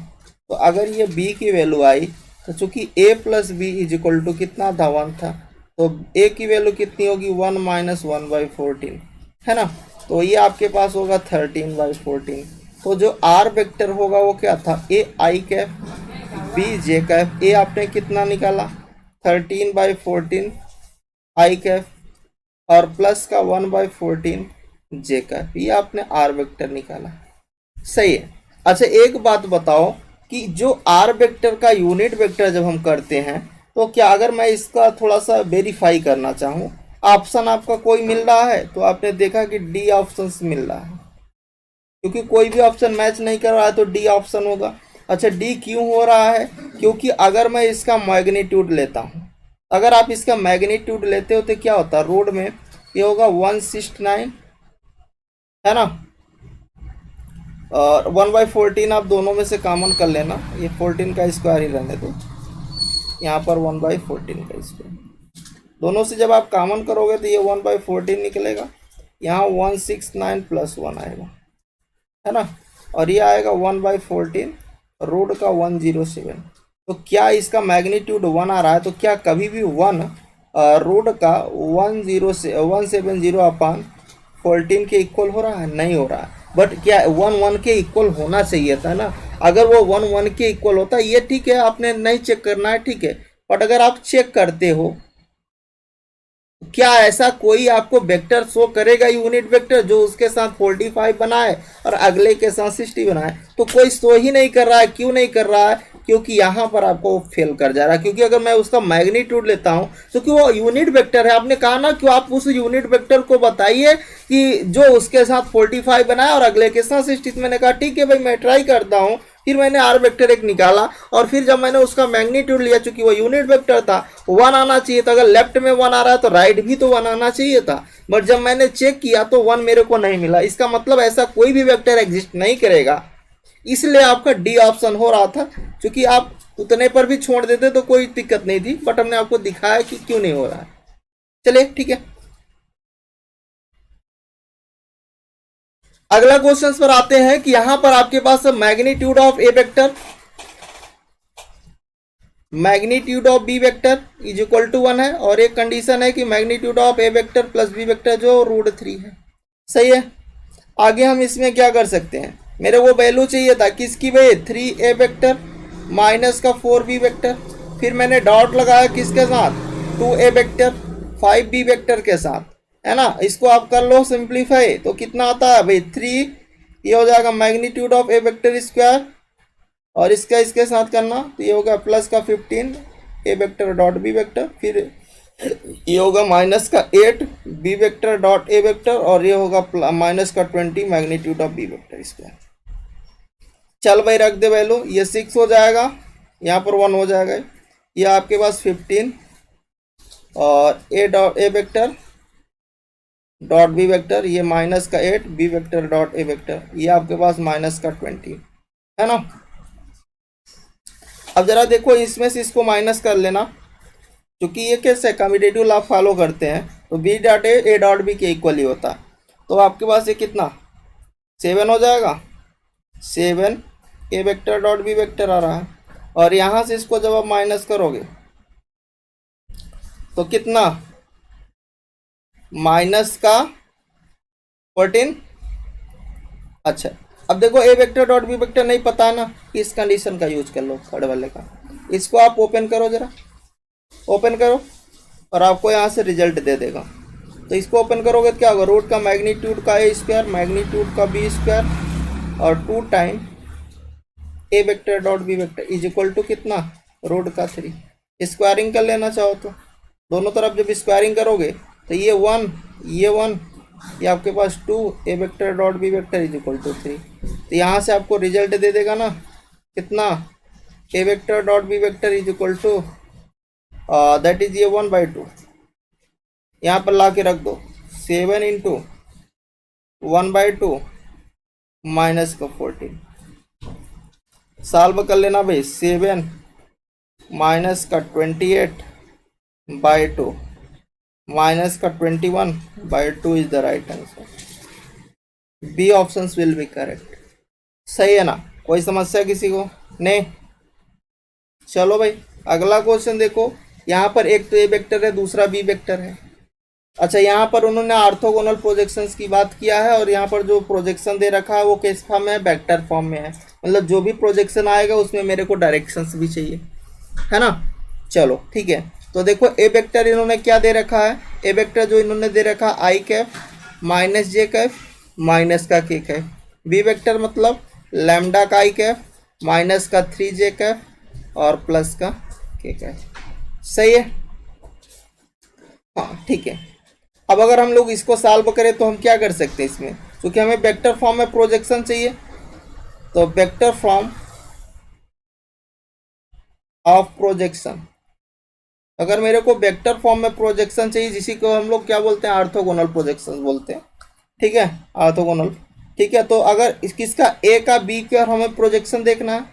तो अगर ये b की वैल्यू आई तो चूंकि a plus B is equal to कितना था 1 था, तो a की वैल्यू कितनी होगी 1 माइनस 1/14, है ना। तो ये आपके पास होगा 13/14। तो जो r वेक्टर होगा वो क्या था, a I Kaif b J Kaif, a आपने कितना निकाला 13/14 आई कैफ और प्लस का 1/14 जे कैफ, ये आपने r वेक्टर निकाला, सही है। अच्छा एक बात बताओ कि जो r वेक्टर का यूनिट वेक्टर जब हम करते हैं तो क्या अगर मैं इसका थोड़ा सा वेरीफाई करना चाहूँ, ऑप्शन आपका कोई मिल रहा है, तो आपने देखा कि डी ऑप्शन मिल रहा है, क्योंकि कोई भी ऑप्शन मैच नहीं कर रहा है तो डी ऑप्शन होगा। अच्छा डी क्यों हो रहा है, क्योंकि अगर मैं इसका मैग्नीट्यूड लेता हूँ, अगर आप इसका मैग्नीट्यूड लेते हो तो क्या होता है, रोड में ये होगा 169, है ना, और 1/14 आप दोनों में से कॉमन कर लेना, ये 14 का स्क्वायर ही रहने दो, यहाँ पर 1/14 का स्क्वायर, दोनों से जब आप कॉमन करोगे तो ये 1/14 निकलेगा, यहाँ 169 प्लस 1 आएगा, है ना, और ये आएगा 1/14 रूट का 107। तो क्या इसका मैग्नीट्यूड 1 आ रहा है, तो क्या कभी भी 1 रूट का 170 अपान 14 के इक्वल हो रहा है, नहीं हो रहा है। बट क्या 1 के इक्वल होना चाहिए था ना, अगर वो 1 के इक्वल होता, ये ठीक है आपने नहीं चेक करना है, ठीक है, बट अगर आप चेक करते हो, क्या ऐसा कोई आपको वेक्टर शो करेगा यूनिट वेक्टर जो उसके साथ 45 बनाए और अगले के साथ 60 बनाए, तो कोई शो ही नहीं कर रहा है। क्यों नहीं कर रहा है, क्योंकि यहाँ पर आपको फेल कर जा रहा है, क्योंकि अगर मैं उसका मैग्नीट्यूड लेता हूँ तो कि वो यूनिट वेक्टर है, आपने कहा ना कि आप उस यूनिट वेक्टर को बताइए कि जो उसके साथ 45 बनाए और अगले के साथ 60। मैंने कहा ठीक है भाई मैं ट्राई करता हूँ, फिर मैंने आर वेक्टर एक निकाला और फिर जब मैंने उसका मैग्नीट्यूड लिया, चूंकि वो यूनिट वेक्टर था 1 आना चाहिए था, अगर लेफ्ट में 1 आ रहा है तो राइट भी तो 1 आना चाहिए था, बट जब मैंने चेक किया तो 1 मेरे को नहीं मिला। इसका मतलब ऐसा कोई भी वेक्टर एग्जिस्ट नहीं करेगा, इसलिए आपका डी ऑप्शन हो रहा था। क्योंकि आप उतने पर भी छोड़ देते तो कोई दिक्कत नहीं थी, बट हमने आपको दिखाया कि क्यों नहीं हो रहा है। चलिए ठीक है, अगला क्वेश्चन पर आते हैं कि यहां पर आपके पास magnitude of A vector magnitude of B vector is equal to 1 है, और एक कंडीशन है कि magnitude of A vector plus B vector जो √3 है, सही है। आगे हम इसमें क्या कर सकते हैं, मेरे को वैल्यू चाहिए था किसकी भाई, 3a वेक्टर माइनस का 4b वेक्टर, फिर मैंने डॉट लगाया किसके साथ, 2a वेक्टर 5b वेक्टर के साथ, है ना। इसको आप कर लो सिंप्लीफाई, तो कितना आता है भाई 3, ये हो जाएगा magnitude of a vector square, और इसका इसके साथ करना तो ये होगा प्लस का 15 a vector dot b vector, फिर ये होगा माइनस का 8 b vector dot a vector, और ये होगा माइनस का 20 magnitude of b vector square. चल भाई रख दे वैल्यू, ये 6 हो जाएगा, यहाँ पर 1 हो जाएगा, ये आपके पास 15 और a vector dot b vector, ये माइनस का 8 b vector dot a vector, ये आपके पास माइनस का 20, है ना। अब जरा देखो इसमें से इसको माइनस कर लेना, क्योंकि ये कैसे कम्यूटेटिव लॉ फॉलो करते हैं, तो b dot a dot b के इक्वल ही होता है। तो आपके पास ये कितना 7 हो जाएगा, 7 a vector dot b vector आ रहा है, और यहाँ से इसको जब आप माइनस करोगे तो कितना माइनस का 14। अच्छा अब देखो a vector dot b vector नहीं पता है ना, इस कंडीशन का यूज कर लो थर्ड वाले का, इसको आप ओपन करो, जरा ओपन करो और आपको यहाँ से रिजल्ट दे देगा। तो इसको ओपन करोगे तो क्या होगा, रूट का मैग्नीट्यूड का a स्क्वायर मैग्नीट्यूड का b स्क्वायर और 2 time a vector dot b vector is equal to कितना, रूट का 3। स्क्वायरिंग कर लेना चाहो तो दोनों तरफ जब स्क्वायरिंग करोगे तो ये 1 ये 1, ये आपके पास 2 a vector dot b vector is equal to 3। तो यहाँ से आपको रिजल्ट दे देगा ना कितना, a vector dot b vector is equal to that is ये 1/2, यहाँ पर ला के रख दो 7 इंटू 1/2 माइनस का 14, सॉल्व कर लेना भाई, 7 माइनस का 28/2 माइनस का 21/2 is the right answer, B options will be correct. सही है ना, कोई समस्या किसी को नहीं। चलो भाई अगला क्वेश्चन देखो, यहाँ पर एक तो ए वेक्टर है दूसरा बी वेक्टर है। अच्छा यहाँ पर उन्होंने ऑर्थोगोनल प्रोजेक्शंस की बात किया है, और यहाँ पर जो प्रोजेक्शन दे रखा है वो किस फॉर्म में है, वेक्टर फॉर्म में है, मतलब जो भी प्रोजेक्शन आएगा उसमें मेरे को डायरेक्शंस भी चाहिए, है ना। चलो ठीक है, तो देखो ए वेक्टर इन्होंने क्या दे रखा है, ए वेक्टर जो इन्होंने दे रखा है आई कैफ माइनस जे कैफ माइनस का के कैफ, बी वेक्टर मतलब लैम्डा का आई कैफ माइनस का 3j कैफ और प्लस का के कैफ। सही है, हाँ ठीक है। अब अगर हम लोग इसको सॉल्व करें तो हम क्या कर सकते हैं इसमें, क्योंकि हमें वेक्टर फॉर्म में प्रोजेक्शन चाहिए, तो वेक्टर फॉर्म ऑफ प्रोजेक्शन, अगर मेरे को वेक्टर फॉर्म में प्रोजेक्शन चाहिए जिसी को हम लोग क्या बोलते हैं, ऑर्थोगोनल प्रोजेक्शन बोलते हैं, ठीक है, ऑर्थोगोनल, ठीक है। तो अगर किसका ए का बी का हमें प्रोजेक्शन देखना है,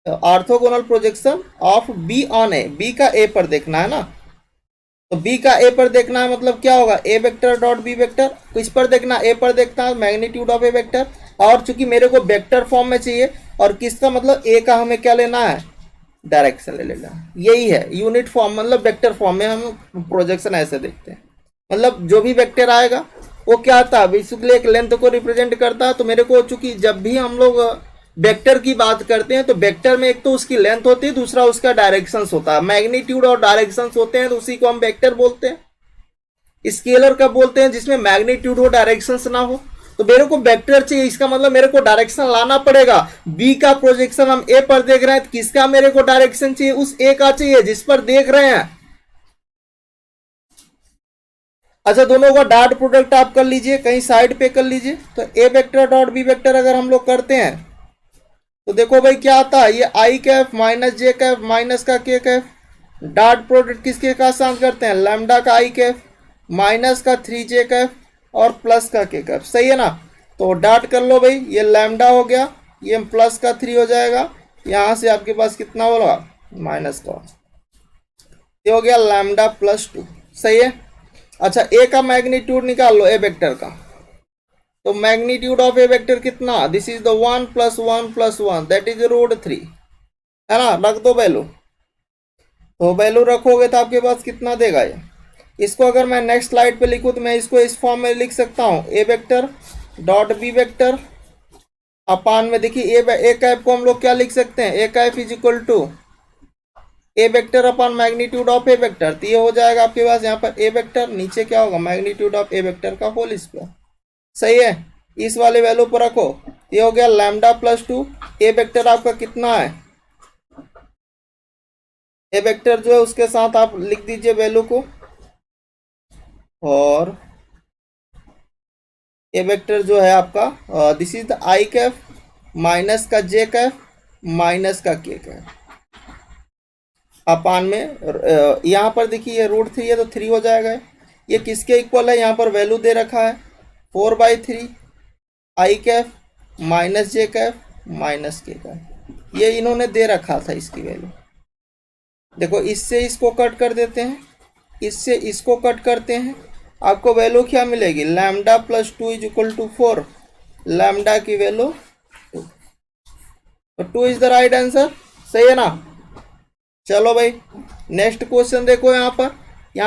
तो orthogonal projection of B on A, B का ए पर देखना है ना, तो बी का ए पर देखना है मतलब क्या होगा, ए वेक्टर डॉट बी वेक्टर, किस पर देखना, ए पर देखना है मैग्नीट्यूड ऑफ ए वेक्टर, और चूंकि मेरे को वेक्टर फॉर्म में चाहिए और किसका मतलब ए का हमें क्या लेना है, डायरेक्शन ले लेना, यही है यूनिट फॉर्म, मतलब वेक्टर फॉर्म में हम प्रोजेक्शन ऐसे देखते हैं, मतलब जो भी वेक्टर आएगा वो क्या आता है बेसिकली एक लेंथ को रिप्रेजेंट करता है। तो मेरे को चूंकि जब भी हम लोग वेक्टर की बात करते हैं तो वेक्टर में एक तो उसकी लेंथ होती है, दूसरा उसका डायरेक्शंस होता है, मैग्नीट्यूड और डायरेक्शंस होते हैं, तो उसी को हम वेक्टर बोलते हैं। स्केलर कब बोलते हैं, जिसमें मैग्नीट्यूड हो डायरेक्शंस ना हो। तो मेरे को वेक्टर चाहिए, इसका मतलब मेरे को डायरेक्शन लाना पड़ेगा, बी का प्रोजेक्शन हम ए पर देख रहे हैं, तो किसका मेरे को डायरेक्शन चाहिए, उस ए का चाहिए जिस पर देख रहे हैं। अच्छा दोनों का डॉट प्रोडक्ट आप कर लीजिए, कहीं साइड पे कर लीजिए, तो ए वेक्टर डॉट बी वेक्टर अगर हम लोग करते हैं तो देखो भाई क्या आता है, ये आई कैफ माइनस जे कैफ माइनस का के कैफ, डॉट प्रोडक्ट किसके का साथ करते हैं, लैम्डा का आई कैफ माइनस का 3j कैफ और प्लस का के कैफ। सही है ना, तो डॉट कर लो भाई, ये लैम्डा हो गया, ये प्लस का 3 हो जाएगा, यहाँ से आपके पास कितना होगा माइनस का, ये हो गया लैम्डा प्लस 2। सही है। अच्छा ए का मैग्नीट्यूड निकाल लो ए वेक्टर का, तो मैग्नीट्यूड ऑफ ए वेक्टर कितना, this is the 1 + 1 + 1 that is √3, है ना। रख दो वैल्यू, तो वैल्यू रखोगे तो आपके पास कितना देगा ये। इसको अगर मैं नेक्स्ट स्लाइड पे लिखूँ तो मैं इसको इस फॉर्म में लिख सकता हूँ, ए vector dot B vector upon में देखिए ए कैप को हम लोग क्या लिख सकते हैं, A cap is equal to A vector upon magnitude of A vector. तो ये हो जाएगा आपके पास यहाँ पर ए वेक्टर, नीचे क्या होगा मैग्नीट्यूड ऑफ ए वेक्टर का होल स्क्वायर। सही है, इस वाले वैल्यू पर रखो। ये हो गया लैम्डा प्लस 2। ए वेक्टर आपका कितना है, ए वेक्टर जो है उसके साथ आप लिख दीजिए वैल्यू को, और ए वेक्टर जो है आपका this is the I Kaif minus का जे कैफ माइनस का के कैफ अपान में यहाँ पर देखिए √3 है तो 3 हो जाएगा। ये किसके इक्वल है, यहाँ पर वैल्यू दे रखा है 4/3 आई कैफ माइनस जे कैफ माइनस के कैफ, ये इन्होंने दे रखा था इसकी वैल्यू। देखो इससे इसको कट कर देते हैं, इससे इसको कट करते हैं, आपको वैल्यू क्या मिलेगी, lambda plus 2 is equal to 4, लैम्डा की वैल्यू 2, तो 2 इज द राइट आंसर। सही है ना। चलो भाई नेक्स्ट क्वेश्चन देखो, यहाँ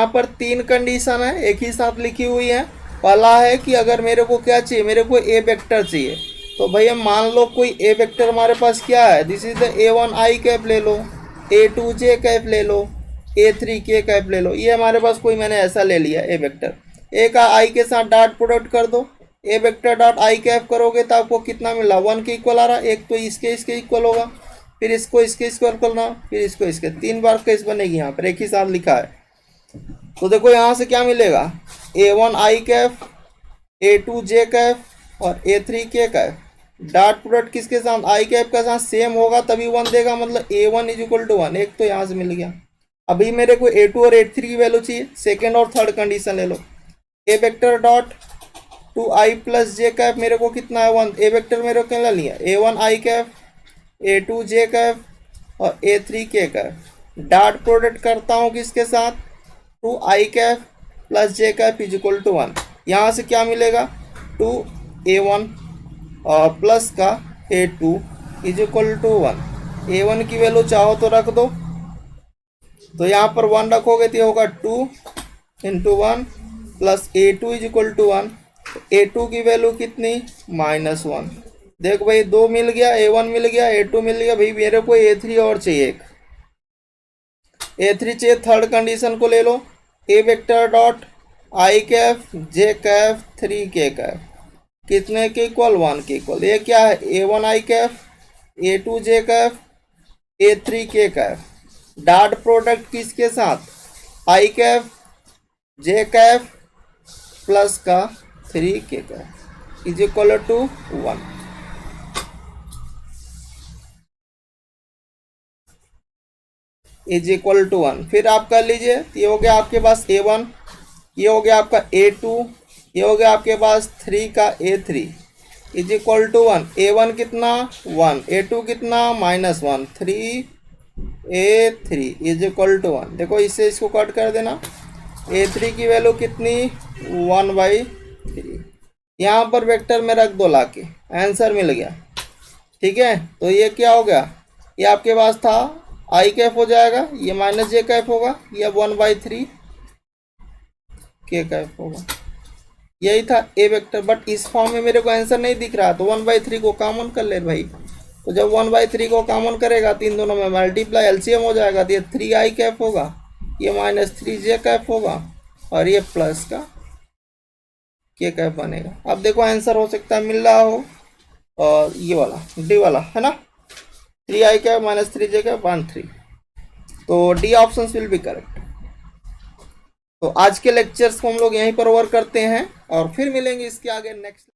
पर 3 कंडीशन है एक ही साथ लिखी हुई है। पहला है कि अगर मेरे को क्या चाहिए, मेरे को ए वेक्टर चाहिए, तो भैया मान लो कोई ए वेक्टर हमारे पास क्या है, this is the A1 I cap ले लो, A2 जे कैप ले लो, A3 के कैप ले लो। ये हमारे पास कोई मैंने ऐसा ले लिया ए वेक्टर, ए का आई के साथ डॉट प्रोडक्ट कर दो, ए वेक्टर डॉट आई कैप करोगे तो आपको कितना मिला, 1 के इक्वल आ रहा है। एक तो इसके इक्वल होगा, फिर इसको इसके इक्वल करना, फिर इसको इसके, 3 बार केस बनेगी यहाँ पर, एक ही साथ लिखा है। तो देखो यहाँ से क्या मिलेगा, A1 आई कैफ, A2 जे कैफ और A3 के कैफ, डॉट प्रोडक्ट किसके साथ, आई कैफ का साथ सेम होगा तभी 1 देगा, मतलब A1 इज इक्वल टू 1। एक तो यहाँ से मिल गया। अभी मेरे को A2 और A3 की वैल्यू चाहिए, सेकेंड और थर्ड कंडीशन ले लो, ए vector dot 2i plus J Kaif मेरे को कितना है 1, ए वेक्टर मेरे को क्या लिया A1 आई कैफ, A2 जे कैफ और A3 के कैफ, डॉट प्रोडक्ट करता हूँ किसके साथ, 2i cap plus J cap is equal to 1। यहाँ से क्या मिलेगा, 2A1 और प्लस का A2 is equal to 1। A1 की वैल्यू चाहो तो रख दो, तो यहाँ पर 1 रखोगे तो होगा 2 into 1 plus A2 is equal to 1। A2 की वैल्यू कितनी, -1। देख भाई 2 मिल गया, A1 मिल गया, A2 मिल गया, भाई मेरे को A3 और चाहिए एक, A3 चाहिए। थर्ड कंडीशन को ले लो, ए vector dot I cap J Kaif 3 K Kaif, कितने के इक्वल, 1 के इक्वल। ये क्या है, A1 आई कैफ, A2 जे कैफ, A3 के कैफ, डॉट प्रोडक्ट किसके साथ, I cap J cap plus का 3 K cap is equal to 1। Is equal to 1। फिर आप कर लीजिए, ये हो गया आपके पास A1, ये हो गया आपका A2, ये हो गया आपके पास 3 का A3 is equal to 1। A1 कितना 1, A2 कितना -1, 3A3 इज इक्वल टू 1। देखो इससे इसको कट कर देना, A3 की वैल्यू कितनी 1/3, यहाँ पर वेक्टर में रख दो लाके, आंसर मिल गया। ठीक है, तो ये क्या हो गया, ये आपके पास था आई कैफ हो जाएगा, ये माइनस जे कैफ होगा, ये 1/3 के कैफ होगा। यही था ए वेक्टर, बट इस फॉर्म में मेरे को आंसर नहीं दिख रहा, तो 1/3 को कॉमन कर ले भाई। तो जब 1/3 को कॉमन करेगा तो इन दोनों में मल्टीप्लाई एलसीएम हो जाएगा, तो ये 3i कैफ होगा, ये -3j कैफ होगा और ये प्लस का के कैफ बनेगा। अब देखो आंसर हो सकता है मिल रहा हो, और ये वाला डी वाला है ना, 3i कैफ -3j कैफ 1/3, तो D option will be correct. तो आज के लेक्चर्स को हम लोग यहीं पर ओवर करते हैं और फिर मिलेंगे इसके आगे नेक्स्ट।